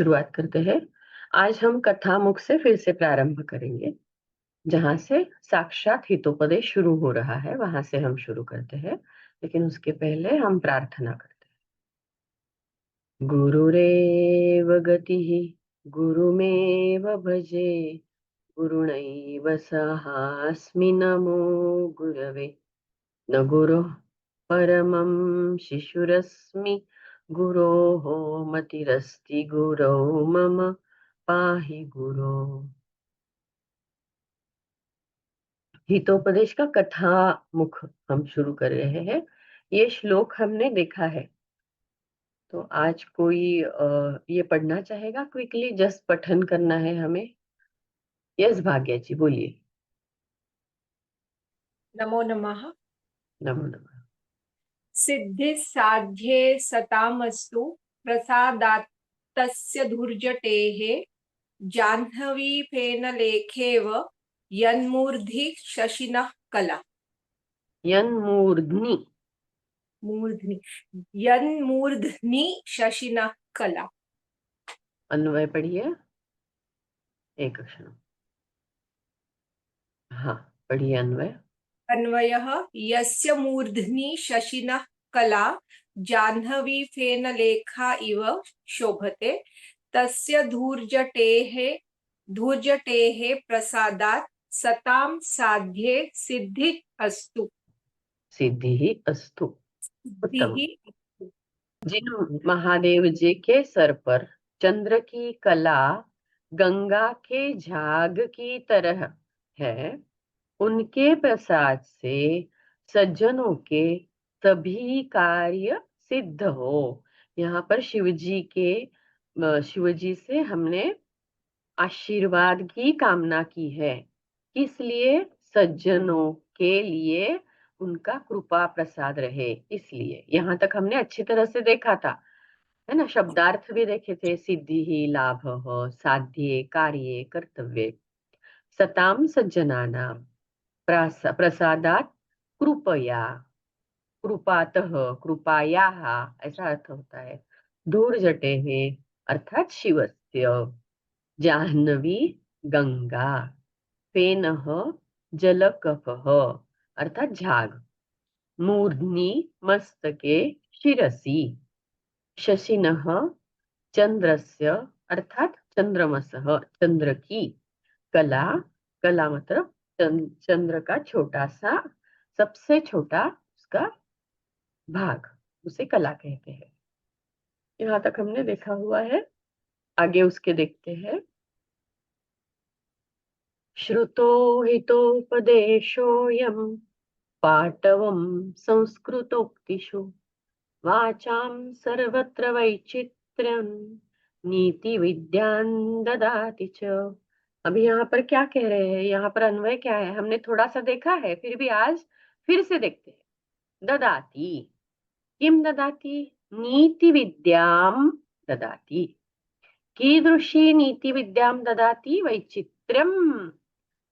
शुरुआत करते हैं। आज हम कथामुख से फिर से प्रारंभ करेंगे। जहां से साक्षात हितोपदेश शुरू हो रहा है वहां से हम शुरू करते हैं, लेकिन उसके पहले हम प्रार्थना करते हैं। गुरुरेव गतिः गुरुमेव भजे, गुरुणैव सहास्मि नमो गुरवे। न गुरुः परमं शिशुरस्मि, गुरोः मतिरस्ति गुरौ मम पाहि गुरो। हितोपदेश का कथा मुख हम शुरू कर रहे हैं। ये श्लोक हमने देखा है, तो आज कोई ये पढ़ना चाहेगा क्विकली? जस्ट पठन करना है हमें। यस भाग्या जी, बोलिए। नमो नमः। नमो नमः। सिद्धि साध्ये सतामस्तु, प्रसादात्तस्य धुर्जटेः, जाह्नवी फेनलेखेव यन्मूर्धि शशिनः कला। यन्मूर्ध्नि। मूर्ध्नि यन्मूर्ध्नि शशिनः कला। अन्वय पढ़िए एक क्षण। हाँ, पढ़िए अन्वय। अन्वयः यस्य मूर्ध्नि शशिनः कला, जाह्नवी फेनलेखा इव शोभते, तस्य धूर्जटेः प्रसादात् सतां साध्ये सिद्धिः अस्तु। सिद्धि अस्तु। उत्तम। सिद्धिः अस्तु। जिन महादेव जी के सर पर चंद्र की कला गंगा के झाग की तरह है, उनके प्रसाद से सज्जनों के सभी कार्य सिद्ध हो। यहाँ पर शिव जी से हमने आशीर्वाद की कामना की है। किस लिए? सज्जनों के लिए उनका कृपा प्रसाद रहे, इसलिए। यहाँ तक हमने अच्छी तरह से देखा था, है ना? शब्दार्थ भी देखे थे। सिद्धि ही लाभ साध्ये कार्ये कर्तव्ये सताम सज्जनानां प्रसादात कृपया, कृपातः कृपायाः, ऐसा अर्थ होता है। धूर्जटे अर्थात शिवस्य, जाह्नवी गंगा, फेनः जलकफः अर्थात झाग, मूर्ध्नि मस्तके शिरसि, शशिनः चंद्रस्य अर्थात चंद्रमसः चंद्र की, कला, कला मतलब चंद्र का छोटा सा, सबसे छोटा उसका भाग, उसे कला कहते हैं। यहाँ तक हमने देखा हुआ है। आगे उसके देखते हैं। श्रुतो हितोपदेशोऽयं पाटवं संस्कृतोक्तिषु, वाचां सर्वत्र वैचित्र्यं नीति विद्यां ददाति च। अभी यहाँ पर क्या कह रहे हैं? यहाँ पर अन्वय क्या है? हमने थोड़ा सा देखा है, फिर भी आज फिर से देखते हैं। ददाति, किम ददाति? नीति विद्यां ददाति। कीदृशी नीति विद्यां ददाति? वैचित्र्यं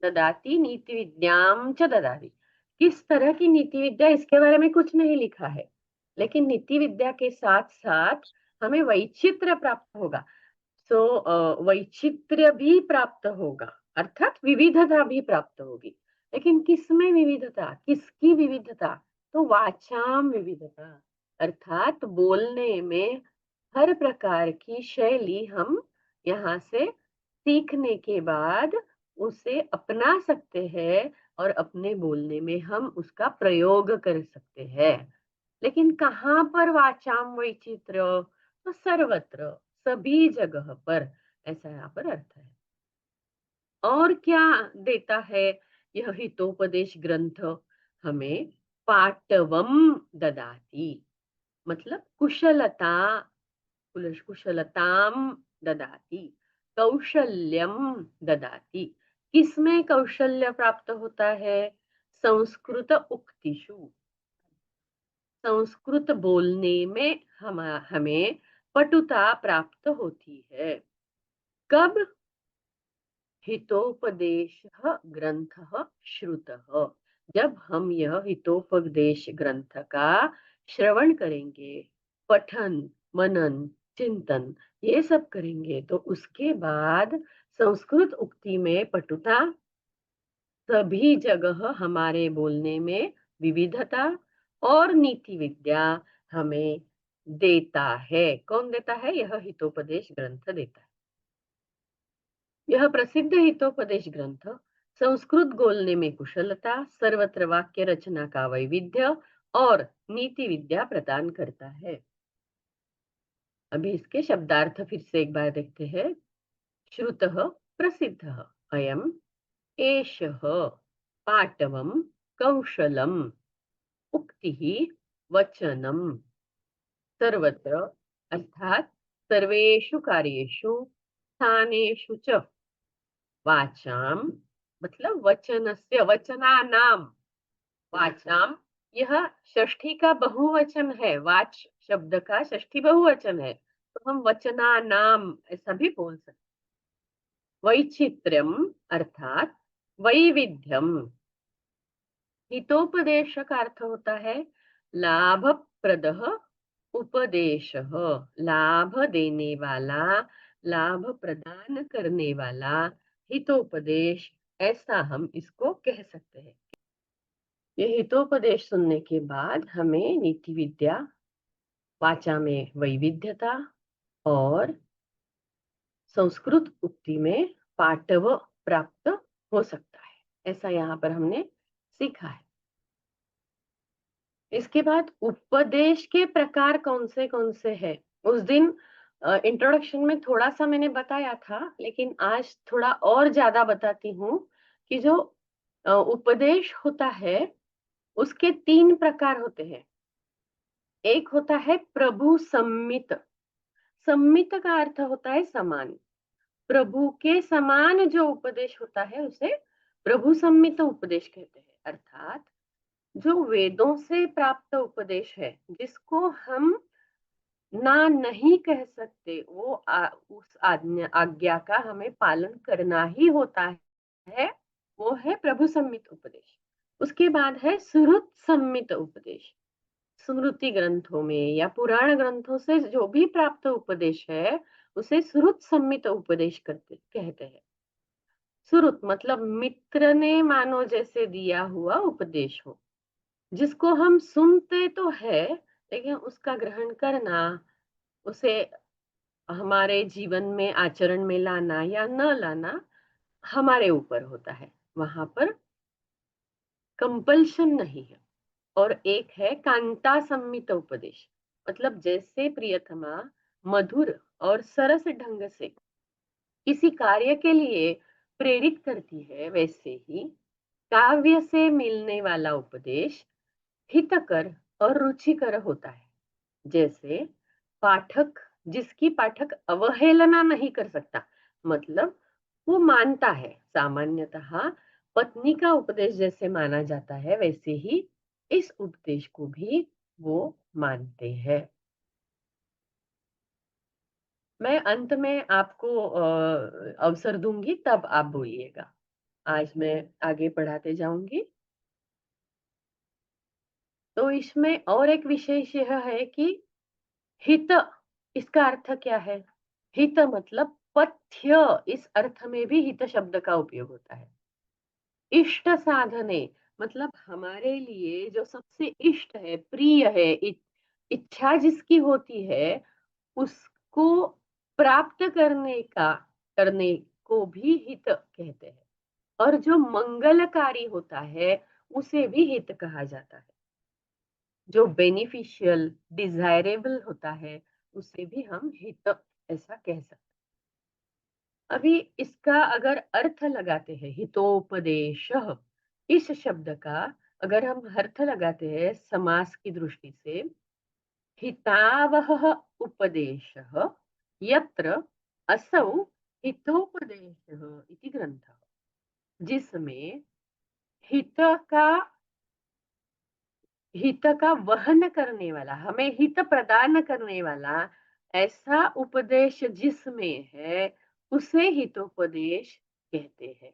ददाति नीति विद्यां च ददाति। किस तरह की नीति विद्या, इसके बारे में कुछ नहीं लिखा है, लेकिन नीति विद्या के साथ साथ हमें वैचित्र्य प्राप्त होगा। वैचित्र्य भी प्राप्त होगा, अर्थात विविधता भी प्राप्त होगी। लेकिन किसमें विविधता? किसकी विविधता? तो वाचाम विविधता, अर्थात बोलने में हर प्रकार की शैली हम यहाँ से सीखने के बाद उसे अपना सकते हैं और अपने बोलने में हम उसका प्रयोग कर सकते हैं। लेकिन कहाँ पर वाचाम वैचित्र्य? तो सर्वत्र, सभी जगह पर, ऐसा यहाँ पर अर्थ है। और क्या देता है यह हितोपदेश ग्रंथ हमें? पाटवम ददाति, मतलब कुशलता, कुशलताम ददाति, कौशल्यम ददाति। किसमें कौशल्य प्राप्त होता है? संस्कृत उक्तिषु, संस्कृत बोलने में हमें पटुता प्राप्त होती है। कब? हितोपदेशः ग्रंथः श्रुतः, जब हम यह हितोपदेश ग्रंथ का श्रवण करेंगे, पठन मनन चिंतन, ये सब करेंगे तो उसके बाद संस्कृत उक्ति में पटुता, सभी जगह हमारे बोलने में विविधता और नीति विद्या हमें देता है। कौन देता है? यह हितोपदेश ग्रंथ देता है। यह प्रसिद्ध हितोपदेश ग्रंथ संस्कृत बोलने में कुशलता, सर्वत्र वाक्य रचना का वैविध्य और नीति विद्या प्रदान करता है। अभी इसके शब्दार्थ फिर से एक बार देखते हैं। श्रुतः प्रसिद्धः अयम् एषः पाटवं कौशलम् उक्तिः वचनम् सर्वत्र अर्थात सर्वेषु कार्येषु स्थानेषु च वाचाम मतलब वचनस्य वचनानाम वाचाम, यह षष्ठी का बहुवचन है। वाच शब्द का षष्ठी बहुवचन है तो हम वचनानाम ऐसा भी बोल सकते। वैचित्र्यम अर्थात वैविध्यम। हितोपदेश का अर्थ होता है लाभप्रदः उपदेशः, लाभ देने वाला, लाभ प्रदान करने वाला हितोपदेश, ऐसा हम इसको कह सकते हैं। ये हितोपदेश सुनने के बाद हमें नीति विद्या, वाचा में वैविध्यता और संस्कृत उक्ति में पाटव प्राप्त हो सकता है, ऐसा यहाँ पर हमने सीखा है। इसके बाद उपदेश के प्रकार कौन से हैं? उस दिन इंट्रोडक्शन में थोड़ा सा मैंने बताया था, लेकिन आज थोड़ा और ज्यादा बताती हूँ कि जो उपदेश होता है उसके 3 प्रकार होते हैं। एक होता है प्रभु सम्मित। सम्मित का अर्थ होता है समान। प्रभु के समान जो उपदेश होता है उसे प्रभु सम्मित उपदेश कहते हैं। अर्थात जो वेदों से प्राप्त उपदेश है, जिसको हम ना नहीं कह सकते, वो उस आज्ञा का हमें पालन करना ही होता है, वो है प्रभु सम्मित उपदेश। उसके बाद है सुरुत सम्मित उपदेश। स्मृति ग्रंथों में या पुराण ग्रंथों से जो भी प्राप्त उपदेश है उसे सुरुत सम्मित उपदेश कहते हैं। सुरुत मतलब मित्र ने मानो जैसे दिया हुआ उपदेश हो, जिसको हम सुनते तो है लेकिन उसका ग्रहण करना, उसे हमारे जीवन में आचरण में लाना या न लाना हमारे ऊपर होता है, वहां पर कंपल्शन नहीं है। और एक है कांता सम्मित उपदेश, मतलब जैसे प्रियतमा मधुर और सरस ढंग से किसी कार्य के लिए प्रेरित करती है, वैसे ही काव्य से मिलने वाला उपदेश हितकर और रुचिकर होता है। जैसे पाठक, जिसकी पाठक अवहेलना नहीं कर सकता, मतलब वो मानता है। सामान्यतः पत्नी का उपदेश जैसे माना जाता है, वैसे ही इस उपदेश को भी वो मानते हैं। मैं अंत में आपको अवसर दूंगी, तब आप बोलिएगा। आज मैं आगे बढ़ाते जाऊंगी। तो इसमें और एक विशेष यह है कि हित, इसका अर्थ क्या है? हित मतलब पथ्य, इस अर्थ में भी हित शब्द का उपयोग होता है। इष्ट साधने मतलब हमारे लिए जो सबसे इष्ट है, प्रिय है, इच्छा जिसकी होती है, उसको प्राप्त करने को भी हित कहते हैं। और जो मंगलकारी होता है उसे भी हित कहा जाता है। जो बेनिफिशियल, डिजायरेबल होता है उसे भी हम हित ऐसा कह सकते हैं। अभी इसका अगर अर्थ लगाते हैं, हितोपदेश, इस शब्द का अगर हम अर्थ लगाते हैं समास की दृष्टि से, हितावह उपदेशः यत्र असौ हितोपदेशः इति ग्रंथः, जिसमें हित का हित का वहन करने वाला, हमें हित प्रदान करने वाला ऐसा उपदेश जिसमें है, उसे हितोपदेश कहते हैं।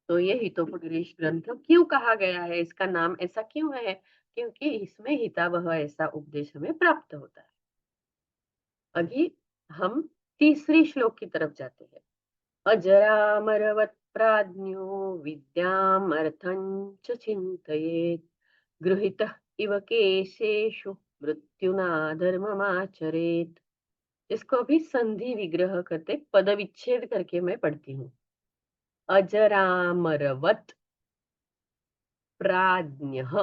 तो ये हितोपदेश ग्रंथ क्यों कहा गया है, इसका नाम ऐसा क्यों है? क्योंकि इसमें हितावह ऐसा उपदेश हमें प्राप्त होता है। अभी हम तीसरी श्लोक की तरफ जाते हैं। अजरामरवत् प्राज्ञो विद्यामर्थं च चिन्तयेत् गृहीतः इव केशेषु मृत्युना धर्ममाचरेत्। इसको भी संधि विग्रह करते पद विच्छेद करके मैं पढ़ती हूँ। अजरामरवत् प्राज्ञः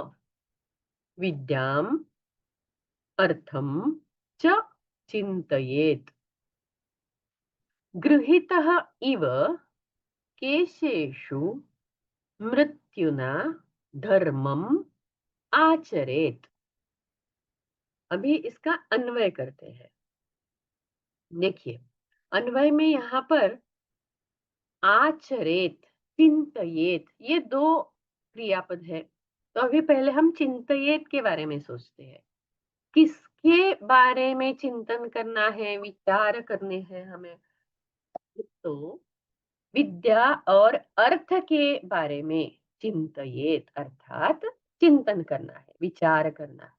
विद्याम् अर्थं च चिन्तयेत् गृहीतः इव केशेषु मृत्युना धर्मम आचरेत। अभी इसका अन्वय करते हैं। देखिए, अन्वय में यहाँ पर आचरेत, चिंतयेत, ये दो क्रियापद है। तो अभी पहले हम चिंतयेत के बारे में सोचते हैं। किसके बारे में चिंतन करना है, विचार करने हैं हमें? तो विद्या और अर्थ के बारे में चिंतयेत, अर्थात चिंतन करना है, विचार करना है।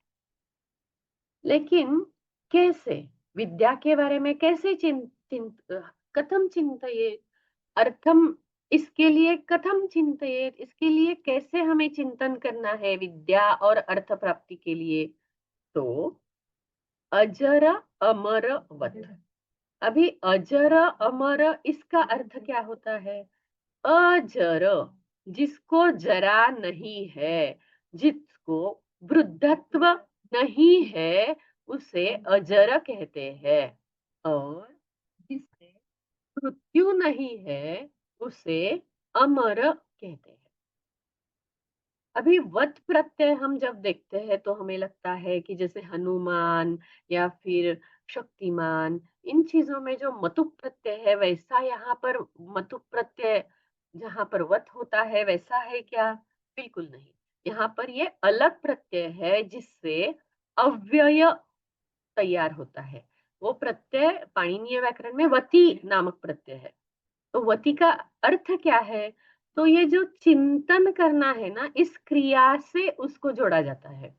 लेकिन कैसे? विद्या के बारे में कैसे कथम चिंतयेत, अर्थम, इसके लिए कथम चिंतयेत, इसके लिए कैसे हमें चिंतन करना है विद्या और अर्थ प्राप्ति के लिए? तो अजर अमरवत। अभी अजर अमर, इसका अर्थ क्या होता है? अजर, जिसको जरा नहीं है, जिसको वृद्धत्व नहीं है, उसे अजर कहते हैं। और जिससे मृत्यु नहीं है, उसे अमर कहते हैं। अभी वत प्रत्यय हम जब देखते हैं तो हमें लगता है कि जैसे हनुमान या फिर शक्तिमान, इन चीजों में जो मतुक प्रत्यय है, वैसा यहाँ पर मतुक प्रत्यय जहाँ पर वत होता है वैसा है क्या? बिल्कुल नहीं। यहाँ पर ये अलग प्रत्यय है जिससे अव्यय तैयार होता है। वो प्रत्यय पाणिनीय व्याकरण में वती नामक प्रत्यय है। तो वती का अर्थ क्या है? तो ये जो चिंतन करना है ना, इस क्रिया से उसको जोड़ा जाता है।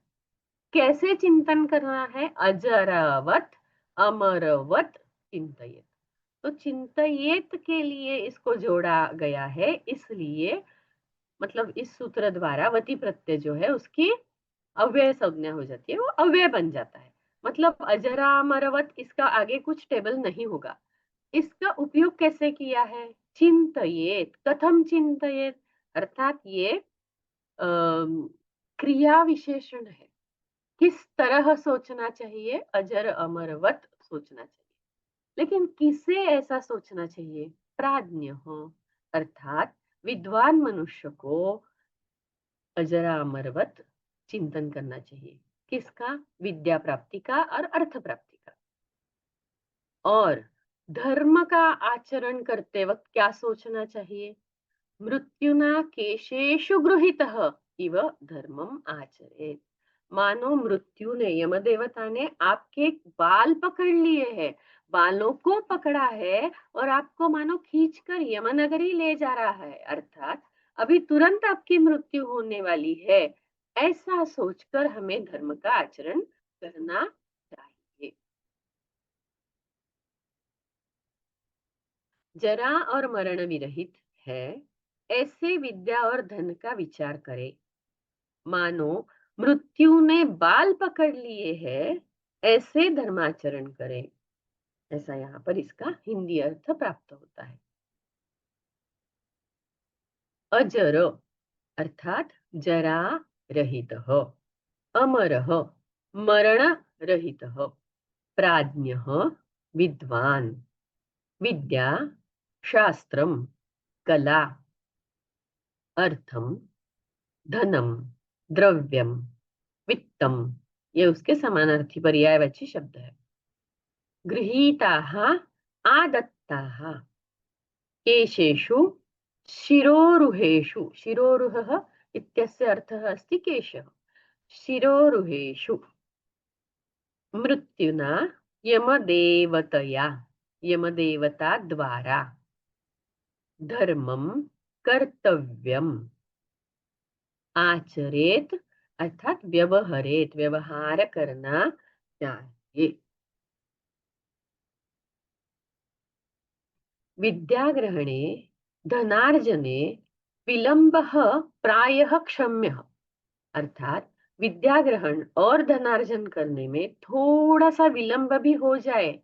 कैसे चिंतन करना है? अजरावत अमरवत चिंतयेत। तो चिंतयेत के लिए इसको जोड़ा गया है, इसलिए मतलब इस सूत्र द्वारा वती प्रत्यय जो है उसकी अव्यय संज्ञा हो जाती है, वो अव्यय बन जाता है। मतलब अजरा अमरवत, इसका आगे कुछ टेबल नहीं होगा। इसका उपयोग कैसे किया है? चिंतयेत, कथम चिंतयेत, अर्थात ये क्रिया विशेषण है। किस तरह सोचना चाहिए? अजर अमरवत सोचना चाहिए। लेकिन किसे ऐसा सोचना चाहिए? प्राज्ञ हो, अर्थात विद्वान मनुष्य को अजरा अमरवत चिंतन करना चाहिए। किसका? विद्या प्राप्ति का और अर्थ प्राप्ति का। और धर्म का आचरण करते वक्त क्या सोचना चाहिए? मृत्युना केशेषु गृहीतः इव धर्मम आचरेत। मानो मृत्यु ने, यम देवता ने आपके बाल पकड़ लिए हैं, बालों को पकड़ा है और आपको मानो खींचकर यमनगरी ले जा रहा है, अर्थात अभी तुरंत आपकी मृत्यु होने वाली है। ऐसा सोचकर हमें धर्म का आचरण करना चाहिए। जरा और मरण विरहित है, ऐसे विद्या और धन का विचार करे। मानो मृत्यु ने बाल पकड़ लिए हैं, ऐसे धर्माचरण करें। ऐसा यहाँ पर इसका हिंदी अर्थ प्राप्त होता है। अजर अर्थात जरा रहित, अमर मरण रहित, प्राज्ञ विद्वान, विद्या शास्त्रम कला, अर्थम धनम द्रव्यम वित्तम, ये उसके समानार्थी पर्यायवाची शब्द है। गृहीताः आदत्ताः केशेषु शिरोरुहेषु, शिरोरुहः इत्यस्य अर्थः अस्ति केशः, शिरोरुहेषु मृत्युना यमदेवतया, यमदेवता द्वारा, धर्मम कर्तव्यम आचरेत, अर्थात व्यवहरेत, व्यवहार करना चाहिए। विद्याग्रहणे धनार्जने विलंबः प्रायः क्षम्यः। अर्थात विद्या ग्रहण और धनार्जन करने में थोड़ा सा विलंब भी हो जाए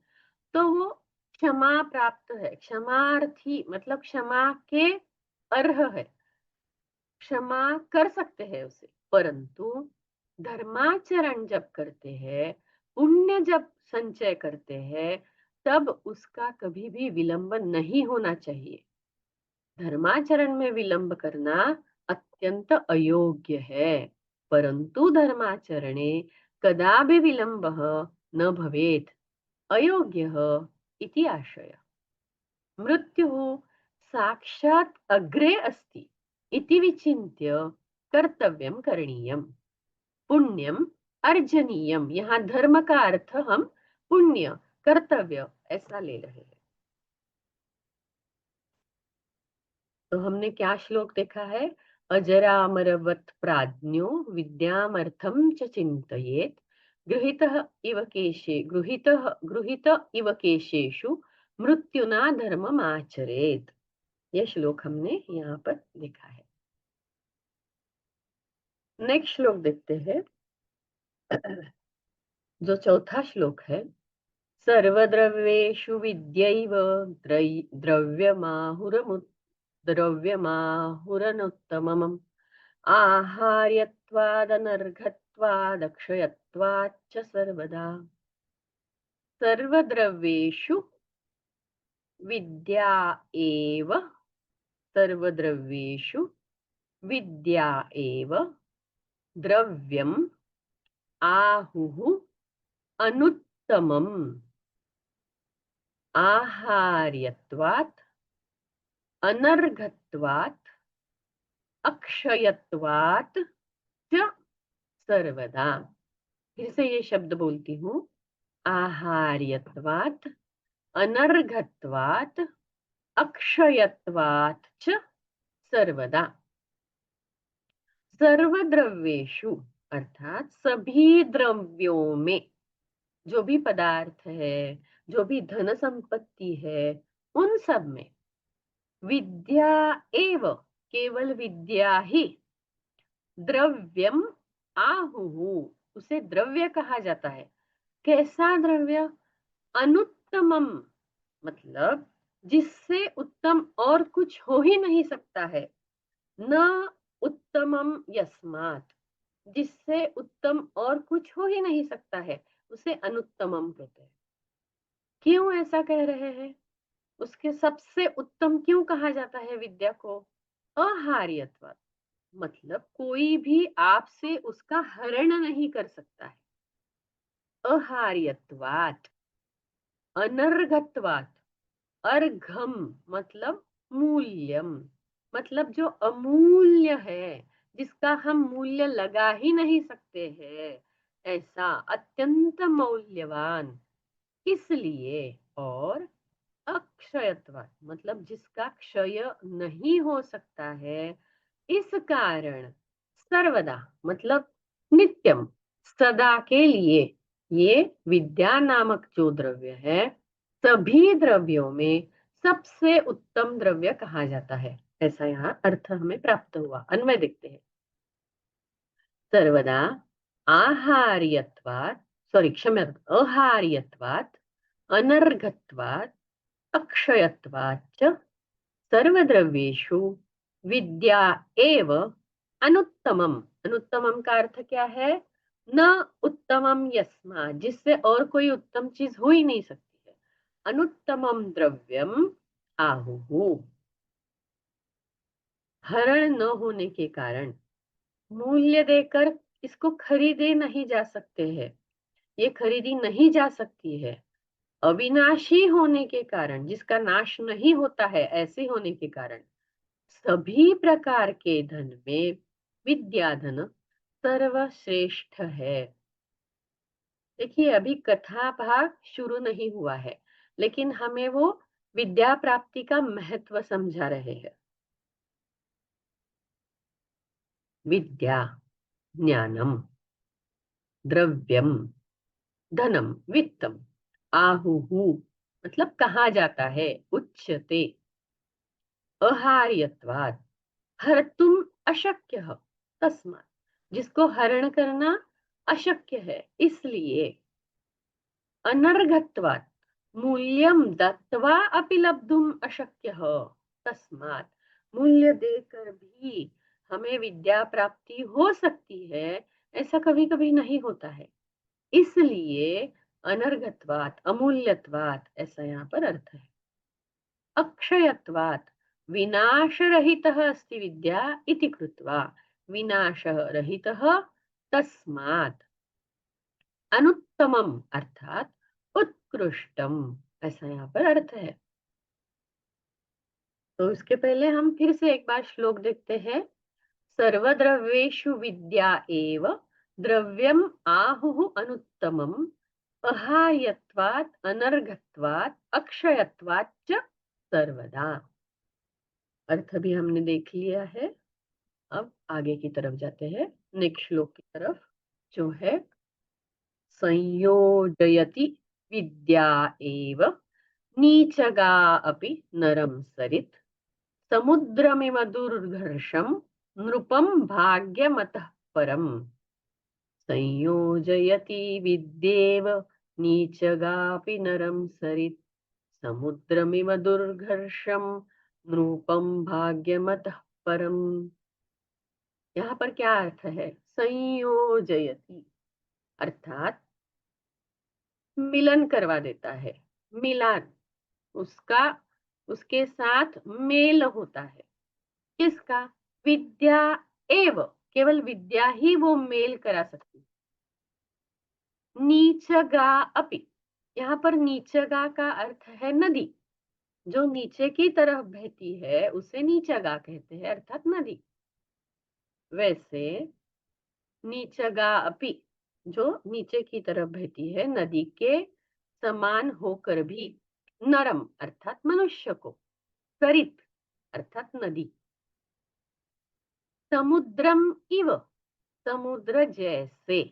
तो वो क्षमा प्राप्त है, क्षमार्थी मतलब क्षमा के अर्ह है, क्षमा कर सकते हैं उसे। परंतु धर्माचरण जब करते हैं, पुण्य जब संचय करते हैं, तब उसका कभी भी विलंब नहीं होना चाहिए। धर्माचरण में विलंब करना अत्यंत अयोग्य है, परंतु धर्माचरणे कदापि विलंबः न भवेत् अयोग्यः इति आशयः। मृत्युः साक्षात् अग्रे अस्ति इति विचिन्त्य कर्तव्यं करणीयम्। पुण्यम अर्जनीयम, यहाँ धर्म का अर्थ हम पुण्य कर्तव्य ऐसा ले रहे हैं। तो हमने क्या श्लोक देखा है? अजरामरवत् प्राज्ञो विद्यामर्थं च चिन्तयेत् गृहीत इव केशेषु मृत्युना धर्ममाचरेत्। यह श्लोक हमने यहाँ पर देखा है। नेक्स्ट श्लोक देखते हैं। जो चौथा श्लोक है, सर्वद्रव्येषु विद्यैव द्रव्यमाहुरनुत्तमम् आहार्यत्वादनर्घत्वादक्षयत्वाच्च सर्वदा। सर्वद्रव्येषु विद्या एव, सर्वद्रव्येषु विद्या एव द्रव्यम् आहुः अनुत्तमम् आहार्यत्वात् अनर्घत्वात् अक्षयत्वात् च सर्वदा। फिर से ये शब्द बोलती हूँ, आहार्यत्वात् अनर्घत्वात् अक्षयत्वात् च सर्वदा। सर्वद्रव्येषु अर्थात सभी द्रव्यों में, जो भी पदार्थ है, जो भी धन संपत्ति है, उन सब में विद्या एव, केवल विद्या ही, द्रव्यम आहुहु, उसे द्रव्य कहा जाता है। कैसा द्रव्य? अनुत्तमम, मतलब जिससे उत्तम और कुछ हो ही नहीं सकता है। न उत्तमम यस्मात्, जिससे उत्तम और कुछ हो ही नहीं सकता है, उसे अनुत्तमम कहते हैं। क्यों ऐसा कह रहे हैं? उसके सबसे उत्तम क्यों कहा जाता है विद्या को? अहार्यत्वात्, मतलब कोई भी आपसे उसका हरण नहीं कर सकता है। अहार्यत्वात्, अनर्घत्वात्, अर्घम मतलब मूल्यम, मतलब जो अमूल्य है, जिसका हम मूल्य लगा ही नहीं सकते हैं, ऐसा अत्यंत मौल्यवान, इसलिए। और अक्षयत्वात्, मतलब जिसका क्षय नहीं हो सकता है, इस कारण सर्वदा मतलब नित्यम, सदा के लिए, ये विद्या नामक जो द्रव्य है, सभी द्रव्यों में सबसे उत्तम द्रव्य कहा जाता है। ऐसा यहाँ अर्थ हमें प्राप्त हुआ। अन्वय देखते हैं। सर्वदा आहार्यत्वात्, सॉरी क्षम्यता, अहार्यत्वात् अनर्घत्वात् अक्षयत्वाच्च सर्वद्रव्येषु विद्या एव अनुत्तमम। अनुत्तमम का अर्थ क्या है? न उत्तमम यस्मा, जिससे और कोई उत्तम चीज हो ही नहीं सकती है। अनुत्तमम द्रव्यम आहुहु, हरण न होने के कारण, मूल्य देकर इसको खरीदे नहीं जा सकते हैं, ये खरीदी नहीं जा सकती है। अविनाशी होने के कारण, जिसका नाश नहीं होता है, ऐसे होने के कारण सभी प्रकार के धन में विद्या धन सर्वश्रेष्ठ है। देखिए, अभी कथा भाग शुरू नहीं हुआ है, लेकिन हमें वो विद्या प्राप्ति का महत्व समझा रहे हैं। विद्या, ज्ञानम, द्रव्यम, धनम, वित्तम, आहुहु, मतलब कहा जाता है। उच्यते अहार्यत्वात्, हर्तुम अशक्यः तस्मात्, जिसको हरण करना अशक्य है इसलिए। अनर्घत्वात्, मूल्यं दत्वा अपि लब्धुम अशक्यः तस्मात्, मूल्य देकर भी हमें विद्या प्राप्ति हो सकती है, ऐसा कभी कभी नहीं होता है, इसलिए अनर्घत्वात्, अमूल्यत्वात्, ऐसा यहाँ पर अर्थ है। अक्षयत्वात्, विनाशरहितः अस्ति विद्या इति कृत्वा, विनाशः रहितः तस्मात्। अनुत्तमम अर्थात उत्कृष्टम, ऐसा यहाँ पर अर्थ है। तो इसके पहले हम फिर से एक बार श्लोक देखते हैं। सर्वद्रव्येषु विद्या एव द्रव्यम आहुः अनुत्तमम, अहार्यत्वात् अनर्घत्वात् अक्षयत्वात् च सर्वदा। अर्थ भी हमने देख लिया है। अब आगे की तरफ जाते हैं, नेक्स्ट श्लोक की तरफ, जो है संयोजयति विद्या एव नीचगा अपि नरं सरित्, समुद्रमिव दुर्धर्षं नृपं भाग्यमतः परम्। संयोजयति विद्येव नीचगापि नरं सरित्, समुद्रमिव दुर्घर्षं नृपं भाग्यमतः परम्। यहाँ पर क्या अर्थ है? संयोजयति अर्थात मिलन करवा देता है, मिलान, उसका उसके साथ मेल होता है। किसका? विद्या एव, केवल विद्या ही वो मेल करा सकती है। नीचगा अपि, यहाँ पर नीचगा का अर्थ है नदी, जो नीचे की तरफ बहती है उसे नीचगा कहते हैं, अर्थात नदी। वैसे नीचगा अपि, जो नीचे की तरफ बहती है, नदी के समान होकर भी, नरम अर्थात मनुष्य को, सरित अर्थात नदी, समुद्रम इव, समुद्र जैसे,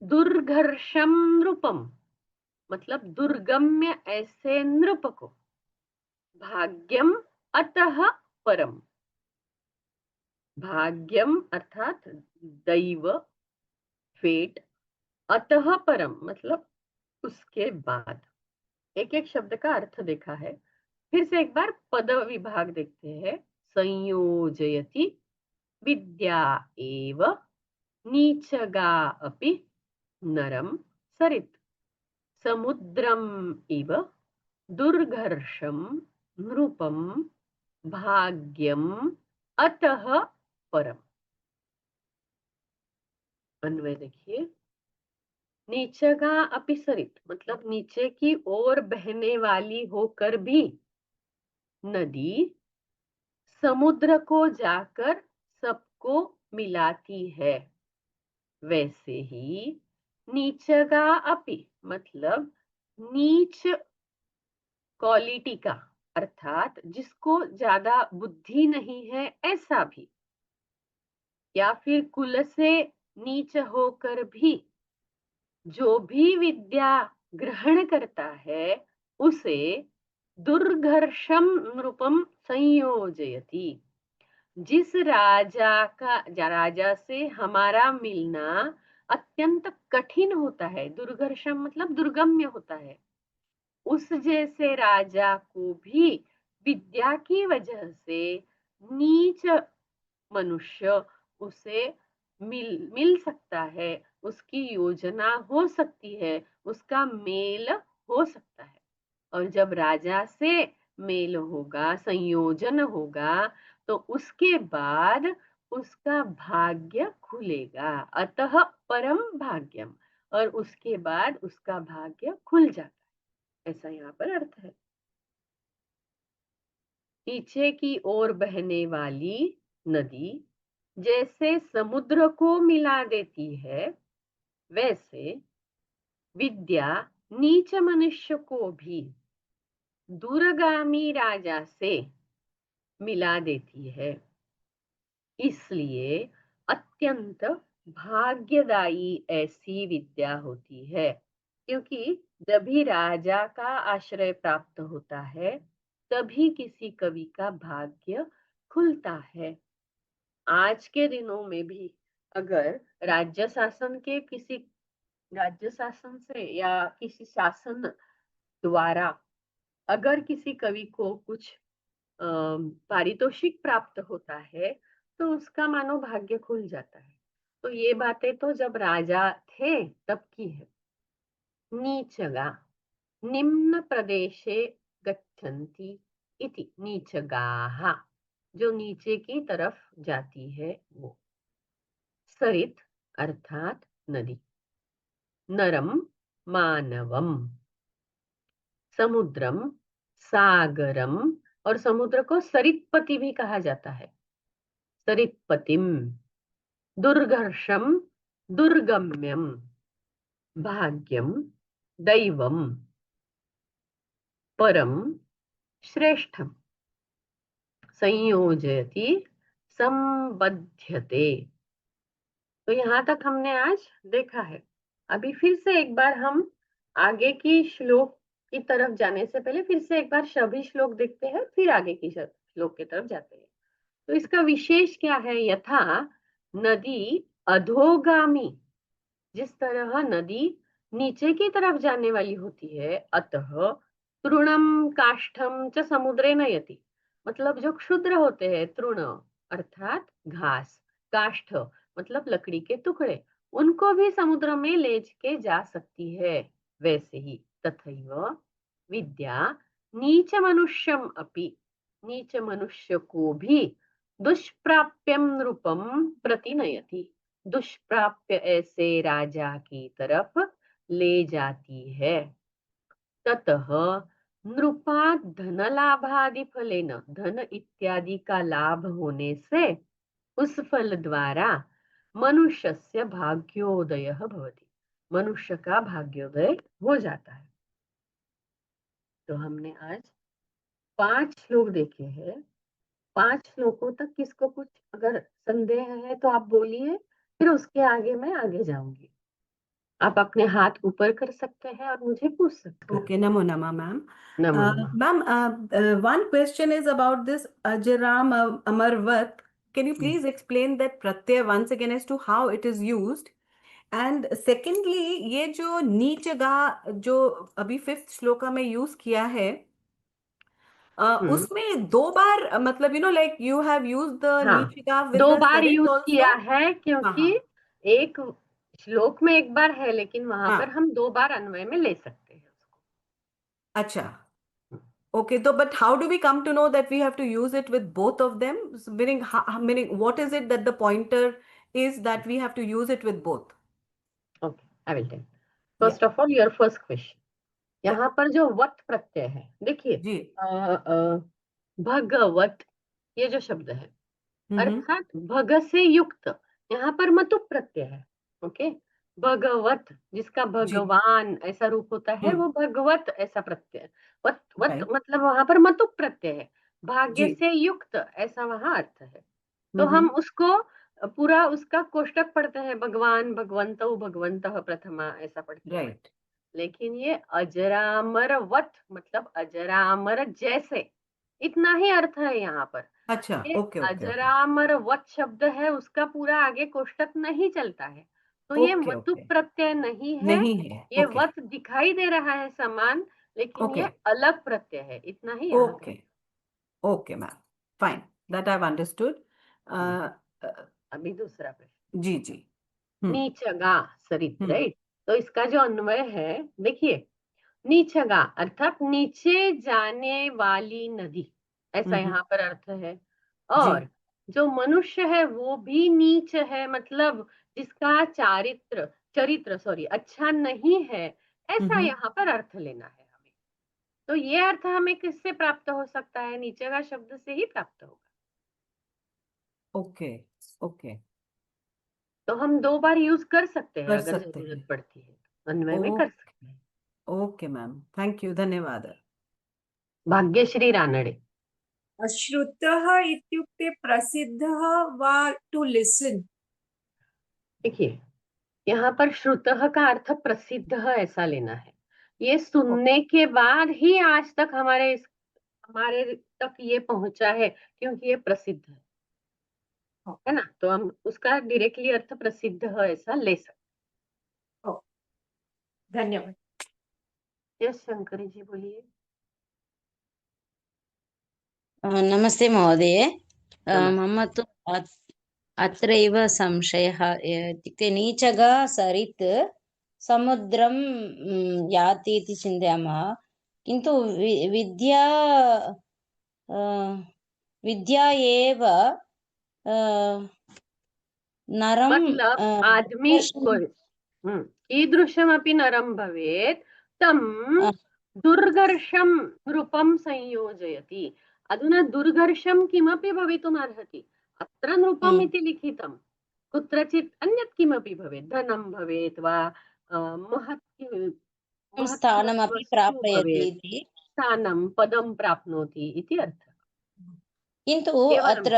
दुर्घर्षम नृपम, मतलब दुर्गम्य ऐसे नृप को, भाग्यम अतः परम, भाग्यम अर्थात दैव, फेट, अतः परम मतलब उसके बाद। एक एक शब्द का अर्थ देखा है, फिर से एक बार पद विभाग देखते हैं। संयोजयति विद्या एव नीचगा अपि नरम सरित, समुद्रम इव दुर्घर्षम नृपम भाग्यम अतः परम। अन्वय देखिए। नीचगा अपि सरित मतलब नीचे की ओर बहने वाली होकर भी नदी समुद्र को जाकर सबको मिलाती है, वैसे ही नीचगा अपि मतलब नीच क्वालिटी का, अर्थात जिसको ज्यादा बुद्धि नहीं है ऐसा भी, या फिर कुल से नीच होकर भी जो भी विद्या ग्रहण करता है उसे दुर्घर्षम नृपम संयोजयति, जिस राजा से हमारा मिलना अत्यंत कठिन होता है, दुर्घर्षम मतलब दुर्गम्य होता है, उस जैसे राजा को भी विद्या की वजह से नीच मनुष्य उसे मिल सकता है, उसकी योजना हो सकती है, उसका मेल हो सकता है। और जब राजा से मेल होगा, संयोजन होगा, तो उसके बाद उसका भाग्य खुलेगा, अतः परम भाग्यम, और उसके बाद उसका भाग्य खुल जाता है, ऐसा यहाँ पर अर्थ है। नीचे की ओर बहने वाली नदी जैसे समुद्र को मिला देती है, वैसे विद्या नीच मनुष्य को भी दूरगामी राजा से मिला देती है, इसलिए अत्यंत भाग्यदायी ऐसी विद्या होती है। क्योंकि जब भी राजा का आश्रय प्राप्त होता है, तभी किसी कवि का भाग्य खुलता है। आज के दिनों में भी अगर राज्य शासन के किसी राज्य शासन से या किसी शासन द्वारा अगर किसी कवि को कुछ पारितोषिक प्राप्त होता है, तो उसका मानो भाग्य खुल जाता है। तो ये बातें तो जब राजा थे तब की है। नीचगा निम्न प्रदेशे गच्छन्ति इति, नीचगाः जो नीचे की तरफ जाती है वो। सरित अर्थात नदी। नरम मानवम। समुद्रम सागरम, और समुद्र को सरितपति भी कहा जाता है, सरितपतिम। दुर्घर्षम दुर्गम्यम। भाग्यम दैवम। परम श्रेष्ठम। संयोजयति संबध्यते। तो यहाँ तक हमने आज देखा है। अभी फिर से एक बार हम आगे की श्लोक की तरफ जाने से पहले फिर से एक बार सभी श्लोक देखते हैं, फिर आगे की श्लोक की तरफ जाते हैं। तो इसका विशेष क्या है? यथा नदी अधोगामी, जिस तरह नदी नीचे की तरफ जाने वाली होती है, अतः तृणम काष्ठम च समुद्रे नयति, मतलब जो क्षुद्र होते हैं, तृण अर्थात घास, काष्ठ मतलब लकड़ी के टुकड़े, उनको भी समुद्र में ले के जा सकती है। वैसे ही तथैव विद्या नीच मनुष्यम अपि, नीच मनुष्य को भी दुष्प्राप्यम नृपम प्रति नयति, दुष्प्राप्य ऐसे राजा की तरफ ले जाती है। ततः नृपात धन लाभादि फलेन, धन इत्यादि का लाभ होने से उस फल द्वारा मनुष्यस्य भाग्योदयः भवति, मनुष्य का भाग्योदय हो जाता है। तो हमने आज 5 श्लोक देखे हैं। 5 श्लोकों तक किसको कुछ अगर संदेह है तो आप बोलिए, फिर उसके आगे मैं आगे जाऊंगी। आप अपने हाथ ऊपर कर सकते हैं और मुझे पूछ सकते हैं। Okay, Namo Nama, ma'am. नमो नमः। Ma'am, one question is about this Ajaram Amarvat. Can you please explain that pratyay once again as to how it is used? And secondly, ये जो नीचगा जो अभी 5th श्लोका में यूज किया है, उसमें 2 बार मतलब like you have used the हाँ, नीचगा with 2 the bar sarit use किया also. है, हाँ क्योंकि हाँ एक श्लोक में एक बार है, लेकिन वहां पर हाँ हम 2 बार अन्वय में ले सकते हैं उसको। अच्छा. Okay, so but how do we come to know that we have to use it with both of them? So meaning what is it that the pointer is that we have to use it with both? Okay, I will tell. Yeah. First of all your first question, यहाँ पर जो वत प्रत्यय है, देखिए जी. भगवत ये जो शब्द है, हम्म. अर्थात भग से युक्त, यहाँ पर मतु प्रत्यय है। ओके, भगवत जिसका जी. भगवान ऐसा रूप होता है, वो भगवत ऐसा प्रत्यय। वत वत Right. मतलब वहां पर मतु प्रत्यय है, भाग्य जी. से युक्त ऐसा वहां अर्थ है। तो हम उसको पूरा उसका कोष्टक पढ़ते हैं, भगवान भगवंतो भगवंतः प्रथमा ऐसा पढ़ते हैं। Right. लेकिन ये अजरामर वत मतलब अजरामर जैसे, इतना ही अर्थ है यहाँ पर। अच्छा. ये ओके ओके ओके अजरामर वत शब्द है, उसका पूरा आगे कोष्टक नहीं चलता है, तो ये ओके मतु ओके प्रत्यय नहीं है। नहीं है. ये ओके वत दिखाई दे रहा है समान, लेकिन ओके ये अलग प्रत्यय है, इतना ही यहाँ का। Okay okay ma'am. Fine, that I have understood. अभी दूसरा प्रश्न, जी जी. नीचगा सरित, हम्म. राइट? तो इसका जो अन्वय है, देखिए, नीचगा अर्थात नीचे जाने वाली नदी, ऐसा यहाँ पर अर्थ है। जी. और जो मनुष्य है वो भी नीच है, मतलब जिसका चारित्र चरित्र सॉरी अच्छा नहीं है, ऐसा यहाँ पर अर्थ लेना है हमें। तो ये अर्थ हमें किससे प्राप्त हो सकता है? नीचगा शब्द से ही प्राप्त होगा। Okay okay. तो हम 2 बार यूज कर सकते हैं, कर अगर सकते जरूरत हैं. पड़ती है तो अन्वय में ओ कर सकते हैं। ओके मैम, थैंक यू, धन्यवाद. भाग्यश्री रानडे। श्रुतः इत्युक्ते प्रसिद्धः वा टू लिसन. देखिए, यहाँ पर श्रुतः का अर्थ प्रसिद्ध ऐसा लेना है। ये सुनने के बाद ही आज तक हमारे तक ये पहुंचा है, क्योंकि ये प्रसिद्ध है ना, तो हम उसका डायरेक्टली अर्थ प्रसिद्ध है ऐसा ले सकते। धन्यवाद। यस शंकरी जी बोलिए। नमस्ते महोदये। नमस्ते। मम तु अत्रैव संशयः, इत्युक्ते नीचगा सरित् समुद्रं याति इति चिन्तयामः, किन्तु विद्या एव नरं मतलब आदमी कीदृशमपि नरं भवेत् तं दुर्घर्षं नृपं संयोजयति। अधुना दुर्घर्षं किमपि भवितुम् अर्हति, अत्र नृपम् इति लिखितं, कुत्रचित् अन्यत् किमपि भवेत्, धनं भवेत् वा महत् स्थानमपि वस्तु प्राप्यति भवेत्, इति, स्थानं पदं प्राप्नोति इति अर्थः। किन्तु केवलं अत्र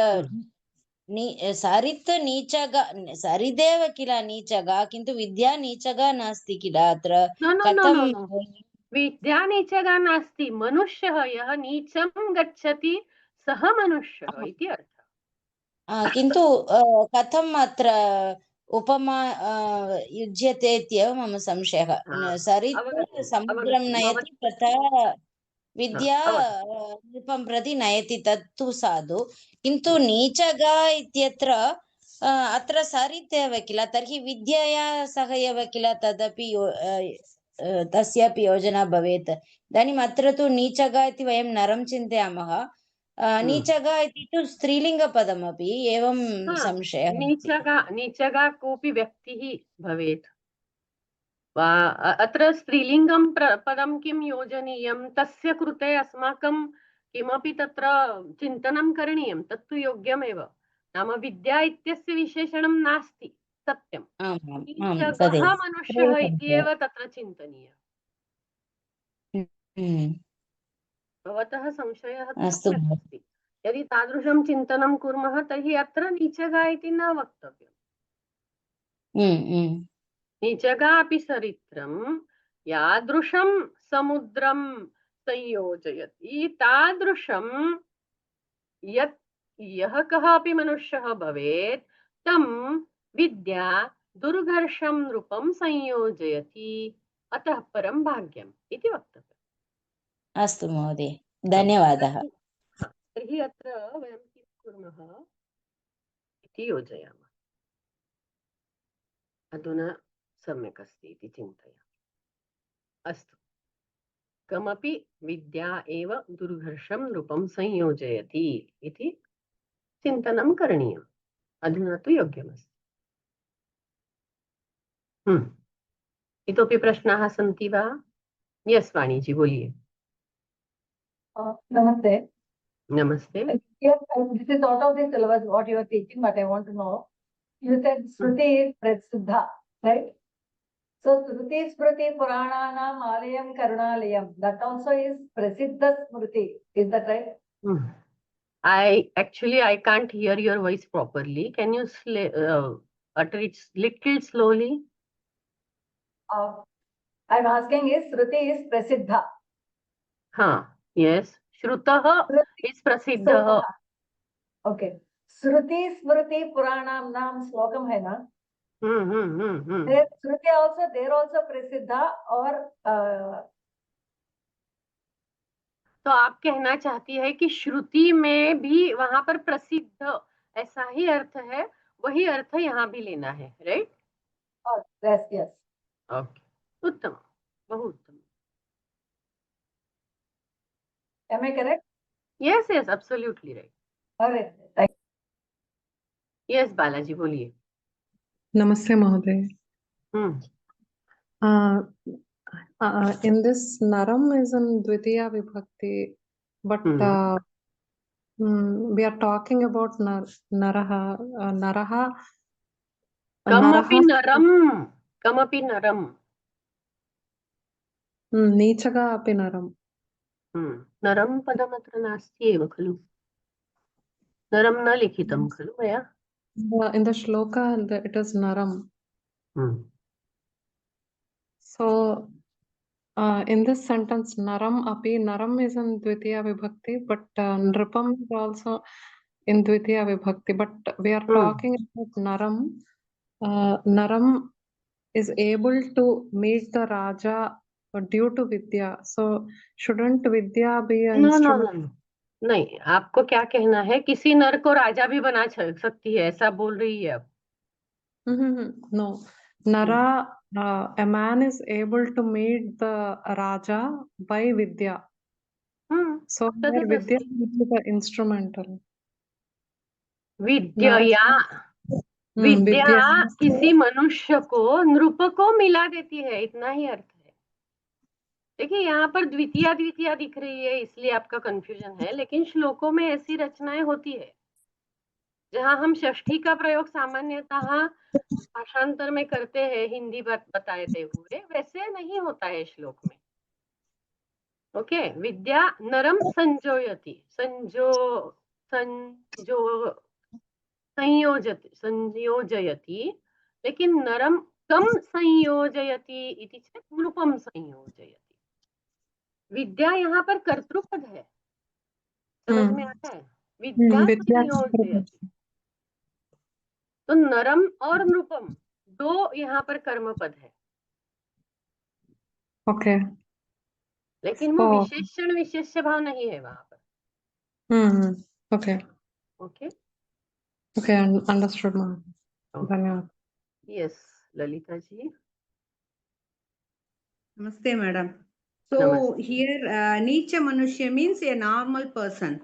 सरित् नीचगा, सरिदेव किल नीचगा, किन्तु विद्या नीचगा नास्ति किल, अत्र कथं विद्या नीचगा नास्ति, मनुष्यः यः नीचं गच्छति सः मनुष्यः इति अर्थः। किन्तु कथम् अत्र उपमा युज्यते इत्येव मम संशयः। सरित् समुद्रं नयति, तथा विद्या नृपं प्रति नयति, तत्तु साधु, किन्तु नीचगा इत्यत्र अत्र सरित् एव किल, तर्हि विद्यया सह एव किल, तदपि तस्यापि योजना भवेत्। इदानीम् अत्र तु नीचगा इति वयं नरं चिन्तयामः, नीचगा इति तु स्त्रीलिङ्गपदमपि, एवं संशयः। नीचगा कोऽपि व्यक्तिः भवेत् वा, अत्र स्त्रीलिङ्गं पदं किं योजनीयं, तस्य कृते अस्माकं किमपि तत्र चिन्तनं करणीयं, तत्तु योग्यमेव। नाम विद्या इत्यस्य विशेषणं नास्ति, सत्यं, नीचगः मनुष्यः इत्येव तत्र चिन्तनीयः। भवतः संशयः सम्यक् अस्ति। यदि तादृशं चिन्तनं कुर्मः तर्हि अत्र नीचगा इति न वक्तव्यम्। नीचगा अपि सरित्रं यादृशं समुद्रं संयोजयति, तादृशं यः कः अपि मनुष्यः भवेत् तं विद्या दुर्घर्षं नृपं संयोजयति, अतः परं भाग्यम् इति वक्तव्यम्। अस्तु महोदय, धन्यवादः। तर्हि अत्र वयं किं कुर्मः इति योजयामः। अधुना सम्यक् अस्ति इति चिन्तयामि। अस्तु, कमपि विद्या एव दुर्घर्षं नृपं संयोजयति इति चिन्तनं करणीयम्। अधुना तु योग्यमस्ति। इतोपि प्रश्नाः सन्ति वा? यस् वाणीजी बोलिए। Namaste. Namaste. Yes, this is out of the syllabus what you are teaching, but I want to know. You said Shruti is Prasiddha, right? So Shruti Smriti Purananam Alayam Karunalayam. That also is Prasiddha Smriti. Is that right? I can't hear your voice properly. Can you utter it little slowly? I'm asking is Shruti is Prasiddha. Yes. Shrutah is Prasiddha. Okay. Shruti Smriti Puranam Nam Slokam hai na? Shruti also, they're also Prasiddha or तो आप कहना चाहती है कि श्रुति में भी वहां पर प्रसिद्ध ऐसा ही अर्थ है, वही अर्थ यहाँ भी लेना है, राइट? Yes, yes. ओके, उत्तम, बहुत उत्तम। Am I correct? Yes, absolutely right. All right. Thank you. Yes, Balaji बोलिए। Namaste Mahoday. In this Naram is in Dvitiya Vibhakti, but we are talking about Naraha. Kamapi Naram. Nichaga api Naram. Naram padamatra nasti eva खलु, Naram न लिखितं खलु मया? In the shloka it is Naram. So In this sentence, naram api, naram is in Dvitiya Vibhakti, but nripam is also in Dvitiya Vibhakti. But we are talking about naram. Naram is able to meet the Raja due to Vidya. So, shouldn't Vidya be an no no instrument? No नहीं, आपको क्या कहना है, किसी नर को राजा भी बना सकती है, ऐसा बोल रही है अब? No. Nara, a man is able to meet the Raja by Vidya. So, where Vidya is the instrumental. Vidya, Nara, Vidya Vidya. किसी मनुष्य को नृप को मिला देती है, इतना ही अर्थ है। देखिए यहाँ पर द्वितीया द्वितीया दिख रही है, इसलिए आपका कंफ्यूजन है, लेकिन श्लोकों में ऐसी रचनाएं होती है जहां हम षष्ठी का प्रयोग सामान्यतः भाषांतर में करते हैं हिंदी बताते हुए, वैसे नहीं होता है श्लोक में। ओके, विद्या नरम संजोयति, संयोजयति, लेकिन नरम कम संयोजयति इति चेत् नृपम संयोजयति। विद्या यहाँ पर कर्तृपद है, समझ में आता है? विद्या संयोजयति, तो नरम और नृपम दो यहाँ पर कर्मपद है। ओके। लेकिन वो विशेषण विशेष्य भाव नहीं है वहां पर। Okay okay okay, understood ma'am, धन्यवाद। Yes, Lalita ji. Namaste, madam. So Namaste. here, Neecha Manushya means a normal person.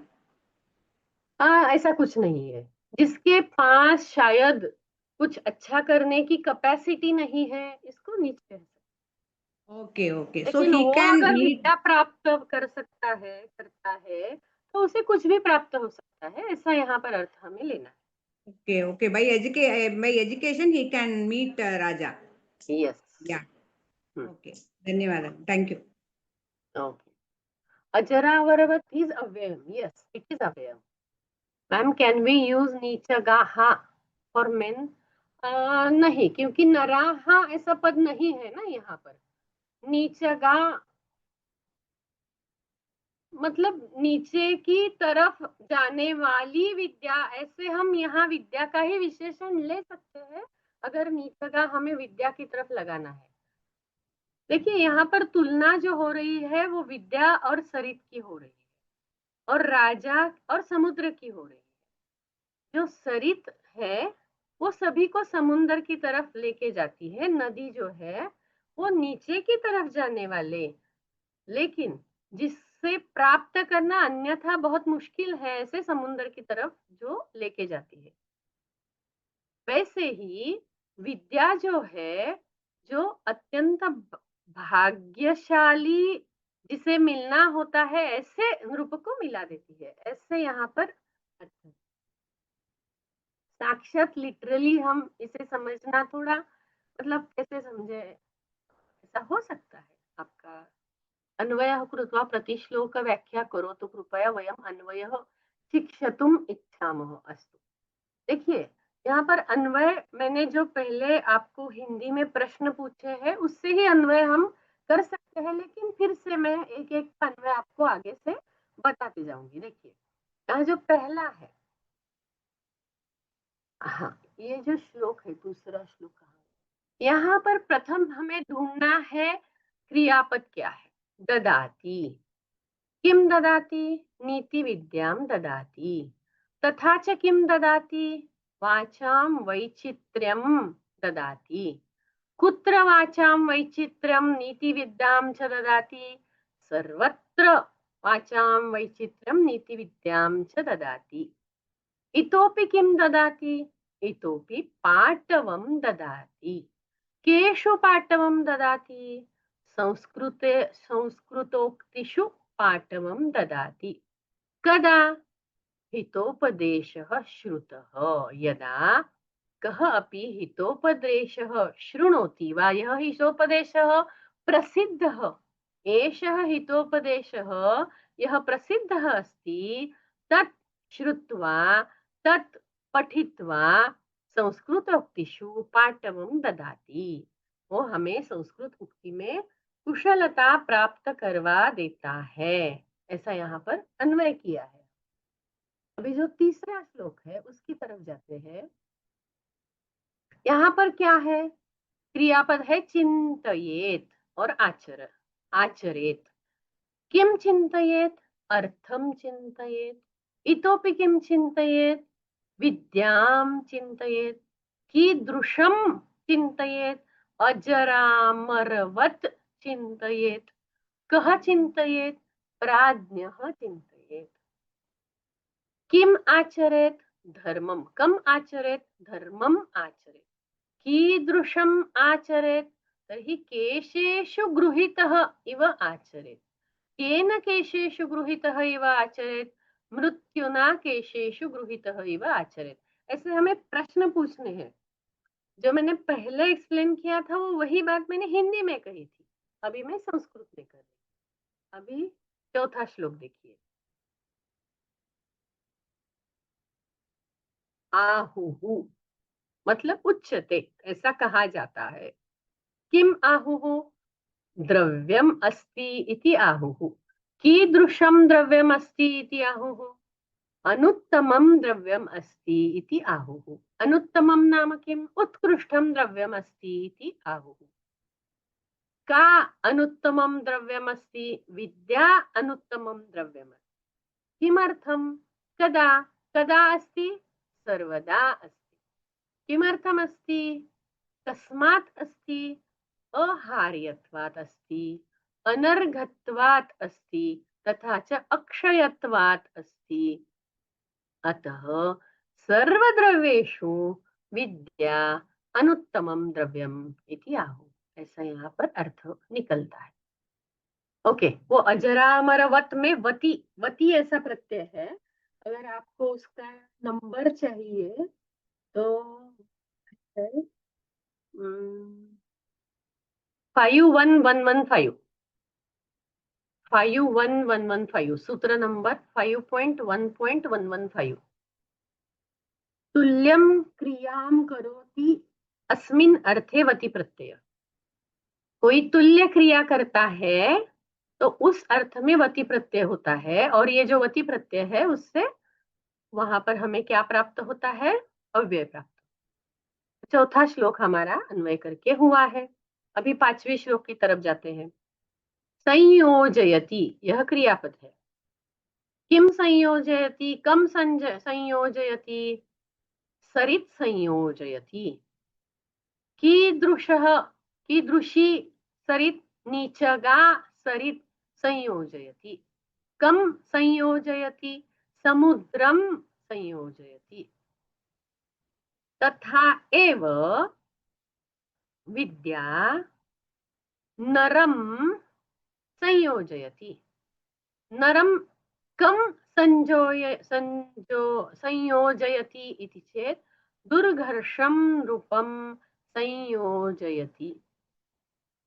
ऐसा कुछ नहीं है, जिसके पास शायद कुछ अच्छा करने की कैपेसिटी नहीं है, इसको नीच कह सकते। Okay, okay. So लेकिन he वो can अगर meet. विद्या प्राप्त कर सकता है, करता है, तो उसे कुछ भी प्राप्त हो सकता है, ऐसा यहाँ पर अर्थ हमें लेना है। Okay, okay. By education, he can meet Raja. Yes. Yeah. Okay. Dhanyawad. Thank you. Okay. Ajaravarvat is avyayam. Yes, it is avyayam. Ma'am, can we use नीचगाहा for men? नहीं, क्योंकि नराहा ऐसा पद नहीं है ना यहाँ पर। नीचगा मतलब नीचे की तरफ जाने वाली विद्या, ऐसे हम यहाँ विद्या का ही विशेषण ले सकते हैं अगर नीचगा हमें विद्या की तरफ लगाना है। देखिए यहाँ पर तुलना जो हो रही है वो विद्या और सरित की हो रही है, और राजा और समुद्र की हो रही है। जो सरित है वो सभी को समुद्र की तरफ लेके जाती है, नदी जो है वो नीचे की तरफ जाने वाले, लेकिन जिससे प्राप्त करना अन्यथा बहुत मुश्किल है, ऐसे समुद्र की तरफ जो लेके जाती है। वैसे ही विद्या जो है, जो अत्यंत भाग्यशाली जिसे मिलना होता है, ऐसे नृप को मिला देती है, ऐसे यहाँ पर अर्थ। साक्षात लिटरली हम इसे समझना थोड़ा, मतलब कैसे समझे, ऐसा हो सकता है। आपका अन्वयः कृत्वा प्रतिश्लोक व्याख्या करो तो कृपया वयम अन्वयः शिक्षतुम इच्छामः। अस्तु, देखिए यहाँ पर अन्वय मैंने जो पहले आपको हिंदी में प्रश्न पूछे हैं उससे ही अन्वय हम कर सकते हैं, लेकिन फिर से मैं एक एक अन्वय आपको आगे से बताती जाऊंगी। देखिए यहाँ जो पहला है, हाँ, ये जो श्लोक है, दूसरा श्लोक कहाँ है? यहाँ पर प्रथम हमें ढूंढना है क्रियापद क्या है। ददाति, किम ददाति? नीति विद्यां ददाति। तथा च किम ददाति? वाचां वैचित्र्यं ददाति। कुत्र वाचां वैचित्र्यं नीति विद्यां च ददाति? सर्वत्र वाचां वैचित्र्यं नीति विद्यां च ददाति। इतोपि किम ददाति? इतोपि पाटवं ददाति। केषु पाटवं ददाति? संस्कृतोक्तिषु पाटवं ददाति। कदा? हितोपदेशः श्रुतः। यदा कः अपि हितोपदेशः शृणोति वा यः हितोपदेशः प्रसिद्धः, एषः हितोपदेशः यः प्रसिद्धः अस्ति, तत् श्रुत्वा तत् पठित्वा संस्कृत उक्तिषु पाटवं ददाति। वो हमें संस्कृत उक्ति में कुशलता प्राप्त करवा देता है, ऐसा यहाँ पर अन्वय किया है। अभी जो तीसरा श्लोक है उसकी तरफ जाते हैं। यहाँ पर क्या है? क्रियापद है चिंतयेत और आचरेत। किम चिंतयेत? अर्थम चिंतयेत। इतोपि किम चिंतयेत? विद्याम चिंतयेत। कीदृशम चिंतयेत? अजरामरवत् चिंतयेत। कः चिंतयेत? प्राज्ञः चिंतयेत। किम आचरेत? धर्मम। कम आचरेत? धर्मम आचरेत। कीदृशम आचरेत? तर्हि केशेषु गृहीतः इव आचरेत। केन केशेषु गृहीतः इव आचरेत? मृत्युना केशेषु गृहीतः इव आचरेत। ऐसे हमें प्रश्न पूछने हैं। जो मैंने पहले एक्सप्लेन किया था वो वही बात मैंने हिंदी में कही थी, अभी मैं संस्कृत में कर रही। अभी चौथा श्लोक देखिए। आहुहु मतलब उच्यते, ऐसा कहा जाता है। किम आहुहु? द्रव्यम अस्ति इति आहुः। कीदृशं द्रव्यम अस्ति इति आहुः? अनुत्तमं द्रव्यम अस्ति इति आहुः। अनुत्तमं नाम किम्? उत्कृष्टं द्रव्यम अस्ति इति आहुः। का अनुत्तमं द्रव्यम अस्ति? विद्या अनुत्तमं द्रव्यम अस्ति। किमर्थं? कदा? कदा अस्ति? सर्वदा अस्ति। किमर्थम् अस्ति? कस्मात् अस्ति? अहार्यत्वात् अस्ति, अनर्घत्वात् अस्ति, तथा च अक्षयत्वात् अस्ति। अतः सर्वद्रव्येषु विद्या अनुत्तमं द्रव्यम इति आहुः। ऐसा यहाँ पर अर्थ निकलता है। ओके, वो अजरामरवत् में वती, वती ऐसा प्रत्यय है। अगर आपको उसका नंबर चाहिए तो 51115 51115 सूत्र नंबर 5.1.115। तुल्यं क्रियां करोति अस्मिन् अर्थे वति प्रत्यय। कोई तुल्य क्रिया करता है तो उस अर्थ में वति प्रत्यय होता है, और ये जो वति प्रत्यय है उससे वहां पर हमें क्या प्राप्त होता है? अव्यय प्राप्त। चौथा श्लोक हमारा अन्वय करके हुआ है। अभी पांचवें श्लोक की तरफ जाते हैं। संयोजयति, यह क्रियापद है। किम संयोजयति? कम संयोजयति? सरित संयोजयति। कीदृशः? कीदृशी सरित? नीचगा सरित संयोजयति। कम संयोजयति? समुद्रम संयोजयति। तथा एव विद्या नरम संयोजयति। नरम कम संयोजयति इति चेत् दुर्घर्षं रूपं संयोजयति।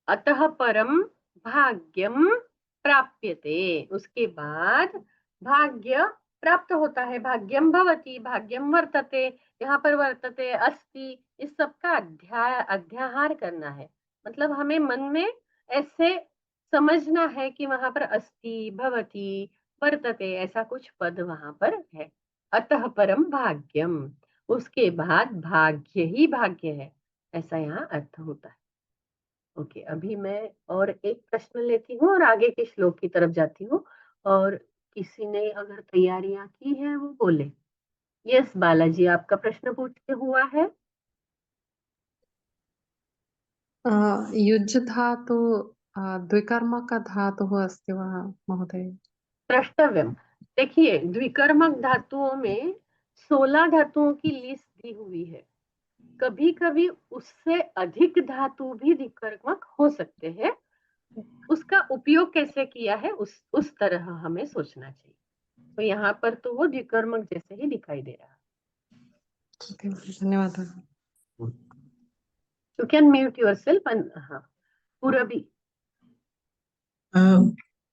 अतः परम भाग्यम प्राप्यते। उसके बाद भाग्य प्राप्त होता है। भाग्यम भवति, भाग्यम वर्तते, यहाँ पर वर्तते, अस्ति, इस सब का अध्याहार करना है। मतलब हमें मन में ऐसे समझना है कि वहां पर अस्ति, भवति, वर्तते, ऐसा कुछ पद वहां पर है। अतः परम भाग्यम, उसके बाद भाग्य ही भाग्य है, ऐसा यहाँ अर्थ होता है। ओके, अभी मैं और एक प्रश्न लेती हूँ और आगे के श्लोक की तरफ जाती हूँ, और किसी ने अगर तैयारियां की है वो बोले। यस बालाजी, आपका प्रश्न पूछ के हुआ है। युज् धातु द्विकर्मक धातुः अस्ति वा महोदय? प्रष्टव्यम। देखिए, द्विकर्मक धातुओं में 16 धातुओं की लिस्ट दी हुई है। कभी कभी उससे अधिक धातु भी द्विकर्मक हो सकते हैं। उसका उपयोग कैसे किया है उस तरह हमें सोचना चाहिए। तो यहाँ पर तो वो द्विकर्मक जैसे ही दिखाई दे रहा है। धन्यवाद। You can mute yourself and पूरबी।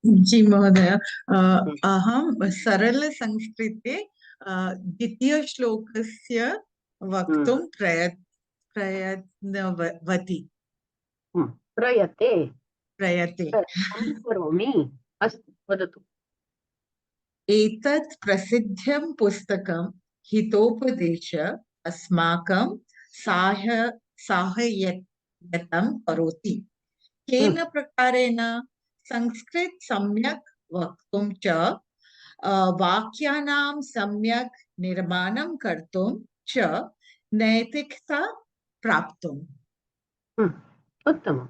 जी महोदय, अहं सरलसंस्कृते द्वितीयश्लोकस्य वक्तुं प्रयत्नवती। प्रयते। प्रयते प्रयत्नं करोमि। अस्तु, वदतु। एतत् प्रसिद्धं पुस्तकं हितोपदेश अस्माकं साहाय्यं करोति। केन प्रकारेण? संस्कृत सम्यक् वक्तुं च, वाक्यानां सम्यक् निर्माणं कर्तुं च, नैतिकता प्राप्तुम्। उत्तमं,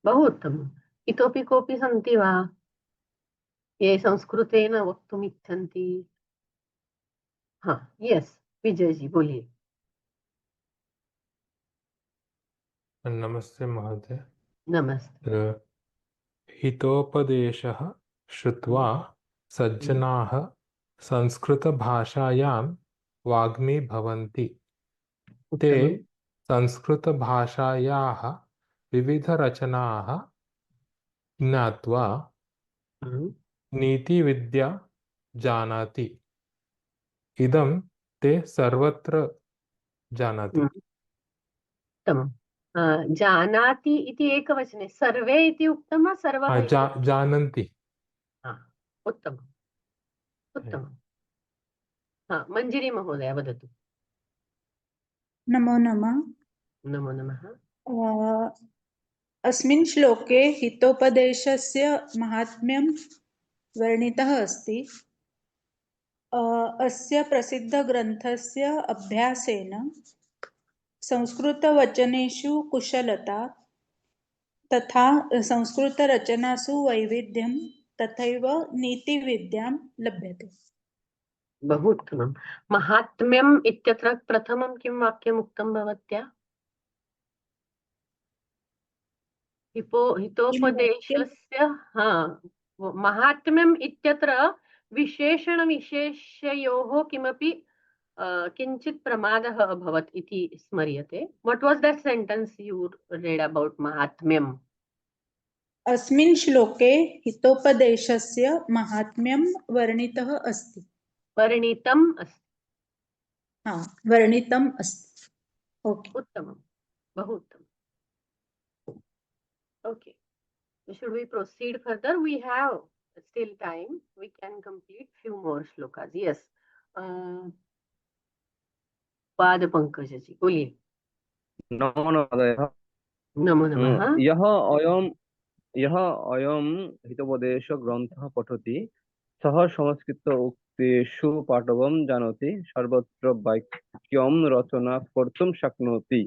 बहु उत्तमम्। इतोपि कोऽपि सन्ति वा ये संस्कृतेन वक्तुम् इच्छन्ति? हाँ, यस, विजय जी बोलिए। नमस्ते महोदय। नमस्ते। हितोपदेशः श्रुत्वा सज्जनाः संस्कृतभाषायां वाग्मी भवन्ति। ते उत्तमं। संस्कृतभाषायाः विविधरचनाः ज्ञात्वा नीतिविद्या जानाति। इदं ते सर्वत्र जानाति। उत्तमं। जानाति इति एकवचने, सर्वे इति उक्तं वा सर्वः इति उक्तं? जानन्ति। उत्तमम्, उत्तमम्। मञ्जिरी महोदया वदतु। नमो नमः। नमो नमः। अस्मिन् श्लोके हितोपदेशस्य माहात्म्यं वर्णितः अस्ति। अस्य प्रसिद्धग्रन्थस्य अभ्यासेन संस्कृतवचनेषु कुशलता तथा संस्कृतरचनासु वैविध्यं तथैव नीतिविद्यां लभ्यते। बहु उत्तमं। माहात्म्यम् इत्यत्र प्रथमं किं वाक्यम् उक्तं भवत्या? हितोपदेशस्य माहात्म्यम् इत्यत्र विशेषणविशेषयोः किमपि किञ्चित् प्रमादः अभवत् इति स्मर्यते। What was that sentence you read about mahatmyam? अस्मिन् श्लोके हितोपदेशस्य माहात्म्यं वर्णितः अस्ति। वर्णितम् अस्ति। वर्णितम् अस्ति। ओके, उत्तमं, बहु उत्तमम्। Okay, should we proceed further? We have still time. We can complete few more shlokas. Yes. पाद पंकज जी बोलिए। नमो महोदय। नमो नमः। यः अयं हितोपदेशग्रन्थः पठति सः संस्कृत उक्तेषु पाठवं जानाति, सर्वत्र वाक्यं रचना कर्तुं शक्नोति,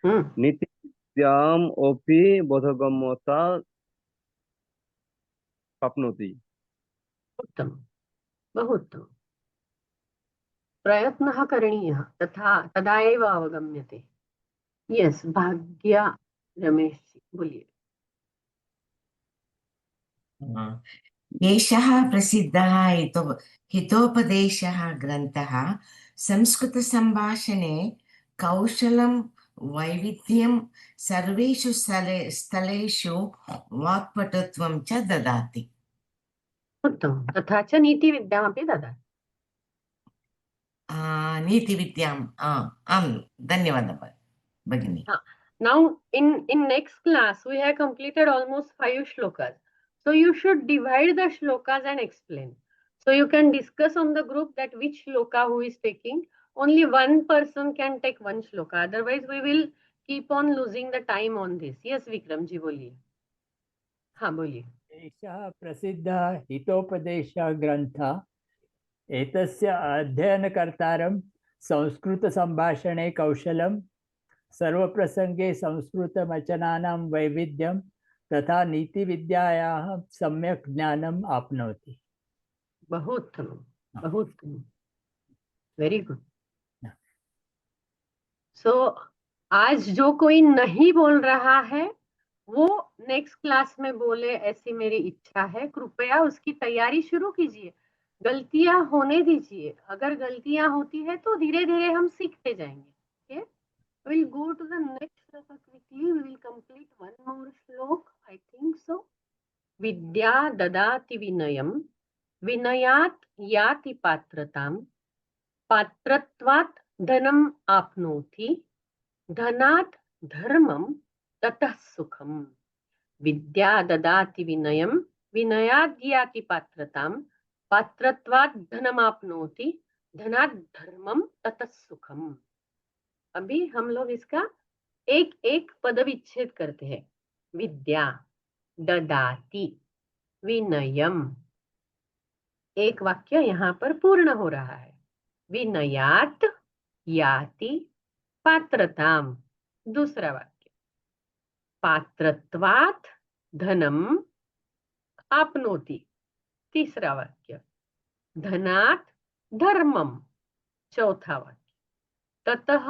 नीतिविद्याम् अपि बोधगम्यता प्राप्नोति। उत्तमं, बहु उत्तमम्। प्रयत्नः करणीयः तथा तदा एव अवगम्यते। यस, भाग्या रमेश जी बोलिए। एषः प्रसिद्धः हितोपदेशः ग्रन्थः संस्कृतसम्भाषणे कौशलं वैविध्यं सर्वेषु स्थलेषु वाक्पटुत्वं च ददाति। उत्तमं। तथा च नीतिविद्यामपि ददाति। नीतिविद्याम् आम्, धन्यवादः भगिनी। Now in next class we have completed almost 5 shlokas. So you should divide the shlokas and explain. So you can discuss on the group that which shloka who is taking. Only one person can take one shloka. Otherwise we will keep on losing the time on this. Yes, Vikram ji बोलिए। हाँ बोलिए। एषः प्रसिद्धः हितोपदेशः ग्रन्थः एतस्य अध्ययनकर्तारं संस्कृतसम्भाषणे कौशलं, सर्वप्रसंगे संस्कृतवचनानां वैविध्यं तथा नीतिविद्यायाः सम्यक् ज्ञानम् आप्नोति। बहु उत्तमं, बहु उत्तमं, वेरी गुड। सो आज जो कोई नहीं बोल रहा है वो नेक्स्ट क्लास में बोले, ऐसी मेरी इच्छा है। कृपया उसकी तैयारी शुरू कीजिए, गलतियां होने दीजिए। अगर गलतियां होती है तो धीरे धीरे हम सीखते जाएंगे। okay? We'll go to the next shloka quickly. We will complete one more shlok, I think so. Vidya dadati vinayam, vinayat yati patratam, patratvat dhanam apnoti, dhanat dharmam tatah sukham, विद्या ददाति विनयम, विनयात् याति पात्रतां, पात्रत्वात् धनमाप्नोति, धनात् धर्मम ततः सुखम। अभी हम लोग इसका एक एक पद विच्छेद करते हैं। विद्या ददाति विनयम, एक वाक्य यहाँ पर पूर्ण हो रहा है। विनयात् याति पात्रताम, दूसरा वाक्य। पात्रत्वात् धनम आपनोति, तीसरा वाक्य। धनात् धर्मम, चौथा वाक्य। ततः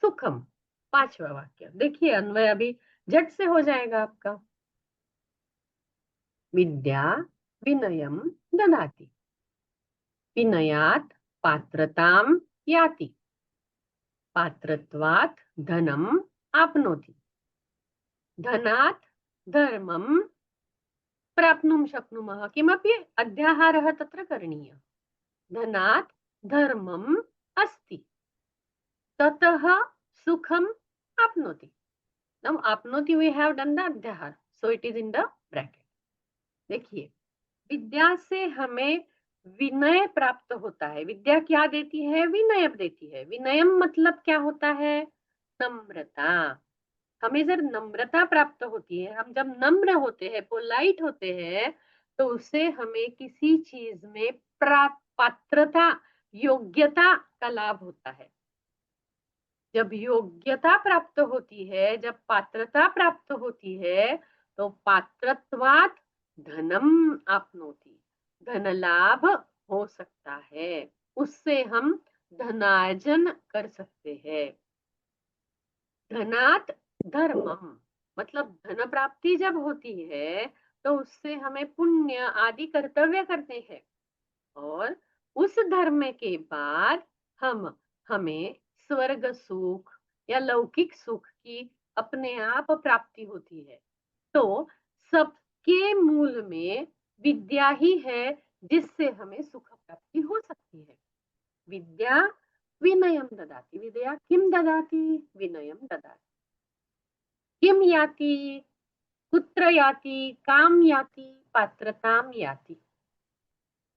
सुखम, पांचवा वाक्य। देखिए अन्वय अभी झट से हो जाएगा आपका। विद्या विनयम ददाति, विनयात् पात्रतां याति, पात्रत्वात् धनम आपनोति, धनात् धर्मम प्राप्नुं शक्नुमः। किमपि अध्याहारः तत्र करणीयः। धनात् धर्मम अस्ति, ततः सुखम आपनोति। Now आपनोति we have done the अध्याहार, so it is in the bracket. देखिए, विद्या से हमें विनय प्राप्त होता है। विद्या क्या देती है? विनय देती है। विनयम मतलब क्या होता है? नम्रता। हमें जब नम्रता प्राप्त होती है, हम जब नम्र होते हैं, पोलाइट होते हैं, तो उससे हमें किसी चीज में पात्रता, योग्यता का लाभ होता है। जब योग्यता प्राप्त होती है, जब पात्रता प्राप्त होती है, तो पात्रत्वात् धनम आपनोति, धन लाभ हो सकता है। उससे हम धनार्जन कर सकते हैं। धनात् धर्मम मतलब धन प्राप्ति जब होती है तो उससे हमें पुण्य आदि कर्तव्य करते हैं, और उस धर्म के बाद हमें स्वर्ग सुख या लौकिक सुख की अपने आप प्राप्ति होती है। तो सबके मूल में विद्या ही है जिससे हमें सुख प्राप्ति हो सकती है। विद्या विनयम ददाति, विद्या किम ददाति? विनयम ददाति। किम याति? कुत्र याति? काम याति? पात्रताम याति।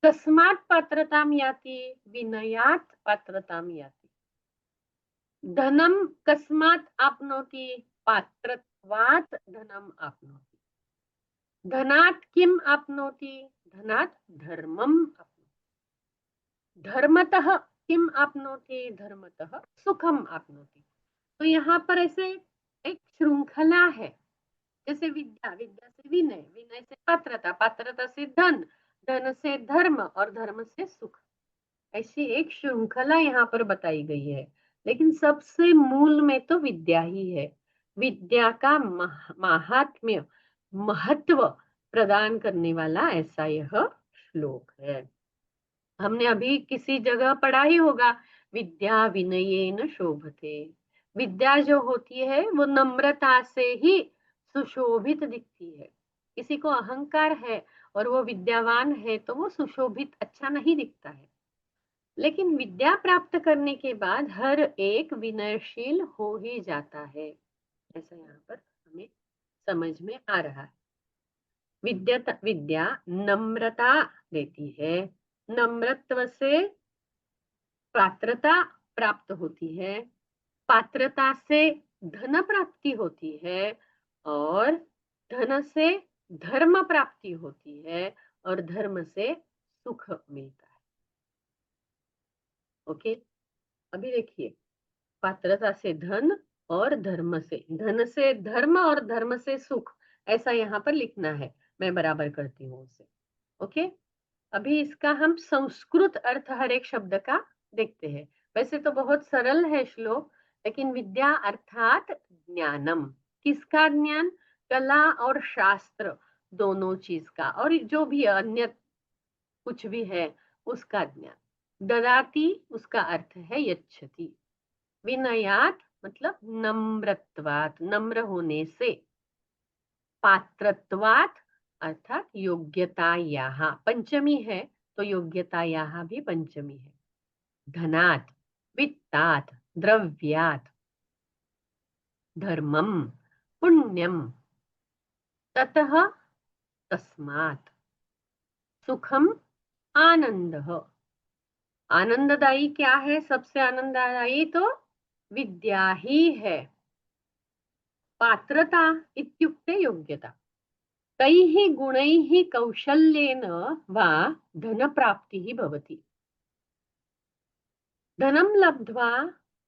कस्मात् पात्रताम याति? विनयात् पात्रताम याति। धनम कस्मात् आपनोति? पात्रत्वात् धनम आपनोति। धनात् किम आपनोति? धनात् धर्मम आपनोति। धर्मतः किम आपनोति? धर्मतः सुखम आपनोति। तो यहाँ पर ऐसे एक श्रृंखला है, जैसे विद्या, विद्या से विनय, विनय से पात्रता, पात्रता से धन, धन से धर्म और धर्म से सुख। ऐसी एक श्रृंखला यहाँ पर बताई गई है। लेकिन सबसे मूल में तो विद्या ही है। विद्या का महात्म्य, महत्व प्रदान करने वाला ऐसा यह श्लोक है। हमने अभी किसी जगह पढ़ा ही होगा, विद्या विनयेन शोभते। विद्या जो होती है वो नम्रता से ही सुशोभित दिखती है। किसी को अहंकार है और वो विद्यावान है तो वो सुशोभित अच्छा नहीं दिखता है। लेकिन विद्या प्राप्त करने के बाद हर एक विनयशील हो ही जाता है, ऐसा यहाँ पर हमें समझ में आ रहा है। विद्या नम्रता देती है, नम्रत्व से पात्रता प्राप्त होती है, पात्रता से धन प्राप्ति होती है, और धन से धर्म प्राप्ति होती है, और धर्म से सुख मिलता है। ओके, अभी देखिए, पात्रता से धन और धर्म से धर्म और धर्म से सुख, ऐसा यहाँ पर लिखना है। मैं बराबर करती हूँ उसे। ओके, अभी इसका हम संस्कृत अर्थ हर एक शब्द का देखते हैं। वैसे तो बहुत सरल है श्लोक, लेकिन विद्या अर्थात ज्ञानम, किसका ज्ञान? कला और शास्त्र दोनों चीज का, और जो भी अन्य कुछ भी है उसका ज्ञान। ददाति उसका अर्थ है यच्छति। विनयात् मतलब नम्रत्वात्, नम्र होने से। पात्रत्वात् अर्थात योग्यतायाः, पंचमी है तो योग्यतायाः भी पंचमी है। धनात्, वित्तात्, द्रव्यात्, धर्मम पुण्यम, ततः तस्मात् सुखम आनंदः। आनंददायी क्या है? सबसे आनंददायी तो विद्या ही है। पात्रता इत्युक्ते योग्यता। कैः गुणैः कौशल्येन वा धनप्राप्तिः भवति। धनं लब्ध्वा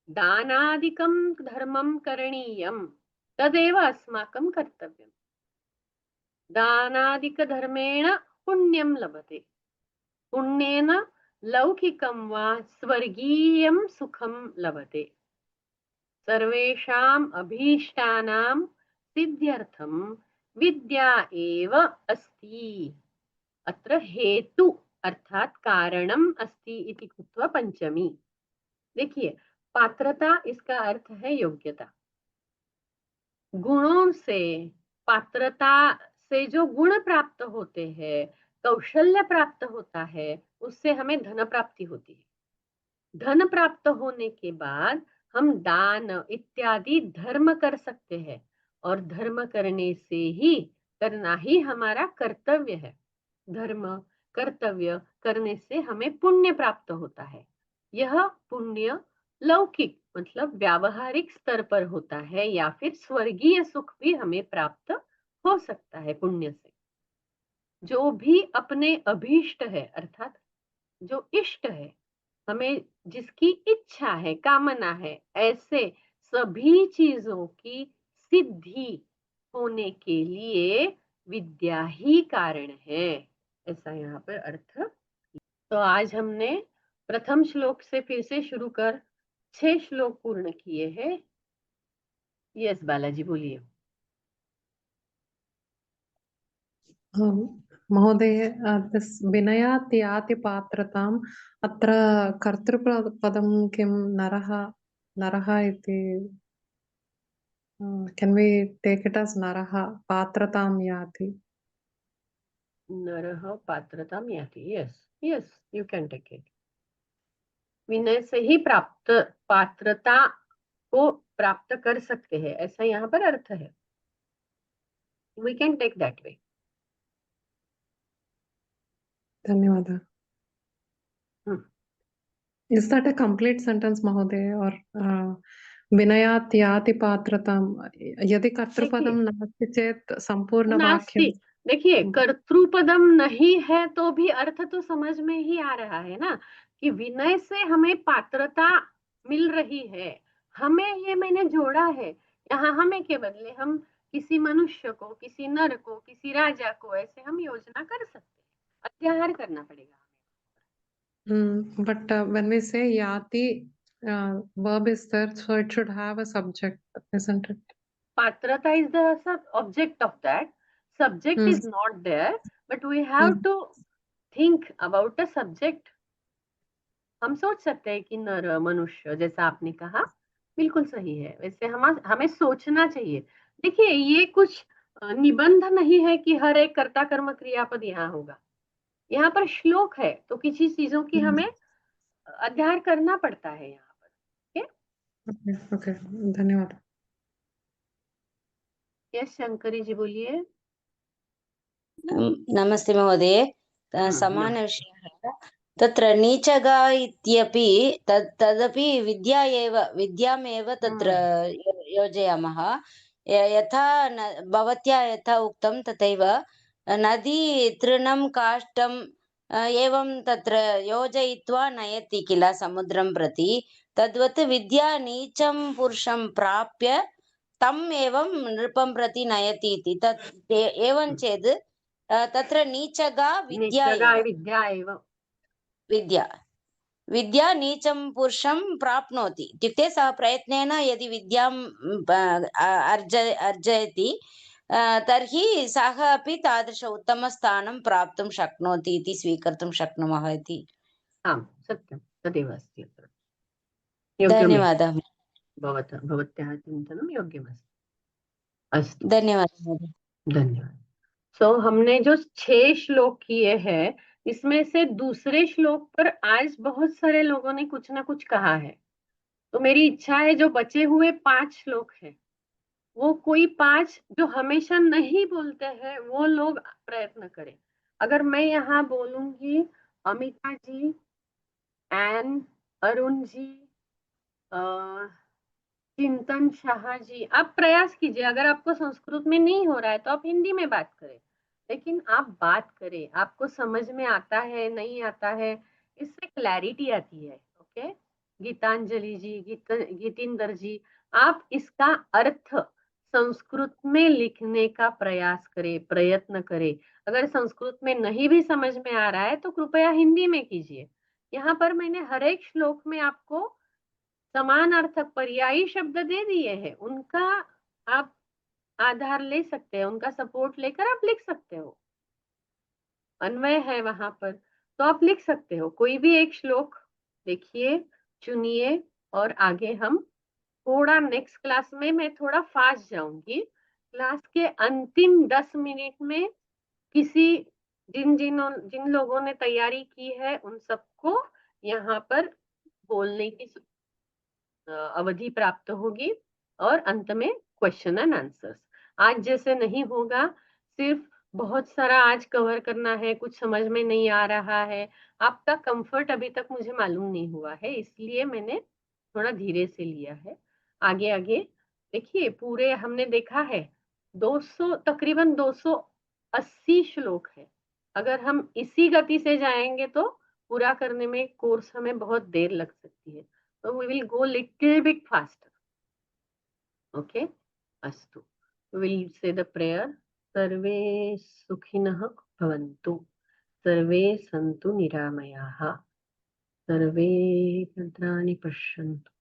दानादिकं धर्मं करणीयं, तदेव अस्माकं कर्तव्यम्। दानादिकधर्मेण पुण्यं लभते। पुण्येन लौकिकं वा स्वर्गीयं सुखं लभते। सर्वेषाम् अभीष्टानां सिद्ध्यर्थं विद्या एव अस्ति। अत्र हेतु अर्थात कारणम अस्ति इति कृत्वा पंचमी। देखिए, पात्रता इसका अर्थ है योग्यता। गुणों से, पात्रता से जो गुण प्राप्त होते हैं, कौशल्य प्राप्त होता है, उससे हमें धन प्राप्ति होती है। धन प्राप्त होने के बाद हम दान इत्यादि धर्म कर सकते हैं, और धर्म करने से ही, करना ही हमारा कर्तव्य है। धर्म कर्तव्य करने से हमें पुण्य प्राप्त होता है। यह पुण्य लौकिक मतलब व्यावहारिक स्तर पर होता है, या फिर स्वर्गीय सुख भी हमें प्राप्त हो सकता है पुण्य से। जो भी अपने अभीष्ट है, अर्थात जो इष्ट है, हमें जिसकी इच्छा है, कामना है, ऐसे सभी चीजों की सिद्धि होने के लिए विद्या ही कारण है, ऐसा यहाँ पर अर्थ। तो आज हमने प्रथम श्लोक से फिर से शुरू कर 6 श्लोक पूर्ण किए हैं। यस बालाजी, बोलिए। महोदय, विनयात् याति पात्रताम्, अत्र कर्तृपदं किं नरः इति, can we take it as नरः पात्रतां याति? नरः पात्रतां याति, yes you can take it. विनय से ही प्राप्त, पात्रता को प्राप्त कर सकते हैं, ऐसा यहाँ पर अर्थ है। We can take that way. धन्यवाद। Is that a complete sentence, Mahoday, or विनयात् याति पात्रतां? यदि कर्तृपदं नास्ति चेत् संपूर्ण वाक्यं। देखिए, कर्तृपदम नहीं है तो भी अर्थ तो समझ में ही आ रहा है ना, कि विनय से हमें पात्रता मिल रही है। हमें, ये मैंने जोड़ा है यहाँ, हमें के बदले हम किसी मनुष्य को, किसी नर को, किसी राजा को, ऐसे हम योजना कर सकते हैं। अध्याहार करना पड़ेगा। But when we say yati, verb is there, so it should have a subject, isn't it? Patrata is the object of that. Subject is not there, but we have to think about a subject. हम सोच सकते हैं कि नर, मनुष्य, जैसा आपने कहा बिल्कुल सही है। वैसे हमें सोचना चाहिए। देखिए, ये कुछ निबंध नहीं है कि हर एक कर्ता कर्म क्रियापद यहाँ होगा। यहाँ पर श्लोक है, तो किसी चीजों की हमें अध्ययन करना पड़ता है यहाँ पर। ओके, धन्यवाद। यस, शंकरी जी बोलिए। नमस्ते महोदय। समानविषयः तत्र नीचगा इत्यपि तदपि विद्यामेव तत्र योजयामः। यथा भवत्या यथा उक्तं तथैव नदी तृणं काष्ठं एवं तत्र योजयित्वा नयति किल समुद्रं प्रति, तद्वत् विद्या नीचं पुरुषं प्राप्य तम् एवं नृपं प्रति नयति इति। तत् एवं चेत् तत्र नीचगा विद्या नीचं पुरुषं प्राप्नोति इत्युक्ते सः प्रयत्नेन यदि विद्याम् अर्जयति तर्हि सः अपि तादृश उत्तमस्थानं प्राप्तुं शक्नोति इति स्वीकर्तुं शक्नुमः इति। आम्, सत्यं, तदेव अस्ति अत्र। धन्यवादः। भवत्याः चिन्तनं योग्यमस्ति। अस्तु, धन्यवादः। धन्यवाद। सो हमने जो 6 श्लोक किए हैं, इसमें से दूसरे श्लोक पर आज बहुत सारे लोगों ने कुछ ना कुछ कहा है। तो मेरी इच्छा है जो बचे हुए 5 श्लोक हैं वो कोई 5 जो हमेशा नहीं बोलते हैं वो लोग प्रयत्न करें। अगर मैं यहाँ बोलूंगी अमिता जी, एन, अरुण जी, चिंतन शाह जी, आप प्रयास कीजिए। अगर आपको संस्कृत में नहीं हो रहा है तो आप हिंदी में बात करें, लेकिन आप बात करें। आपको समझ में आता है नहीं आता है, इससे क्लैरिटी आती है। ओके, गीतांजलि जी, गीतिंदर जी, आप इसका अर्थ संस्कृत में लिखने का प्रयास करें, प्रयत्न करें। अगर संस्कृत में नहीं भी समझ में आ रहा है तो कृपया हिंदी में कीजिए। यहाँ पर मैंने हर एक श्लोक में आपको समानार्थक पर्यायी शब्द दे दिए हैं, उनका आप आधार ले सकते हैं, उनका सपोर्ट लेकर आप लिख सकते हो। अन्वय है वहां पर तो आप लिख सकते हो। कोई भी एक श्लोक देखिए, चुनिए और आगे हम थोड़ा नेक्स्ट क्लास में मैं थोड़ा फास्ट जाऊंगी। क्लास के अंतिम 10 मिनट में किसी जिन लोगों ने तैयारी की है उन सबको यहाँ पर बोलने की अवधि प्राप्त होगी और अंत में क्वेश्चन एंड आंसर्स। आज जैसे नहीं होगा, सिर्फ बहुत सारा आज कवर करना है, कुछ समझ में नहीं आ रहा है, आपका कंफर्ट अभी तक मुझे मालूम नहीं हुआ है, इसलिए मैंने थोड़ा धीरे से लिया है। आगे आगे देखिए, पूरे हमने देखा है 200 तकरीबन 280 श्लोक है। अगर हम इसी गति से जाएंगे तो पूरा करने में कोर्स हमें बहुत देर लग सकती है। So we will go little bit faster. Okay? Astu. We will say the prayer. Sarve sukhinah bhavantu. Sarve santu niramayaha. Sarve bhadrani pashyantu.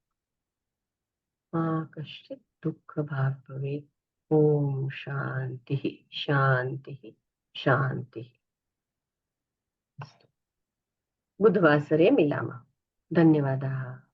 Ma kaschit dukkha bhag bhavet. Om shanti shanti shanti. बुधवासरे मिलामः। धन्यवादाः।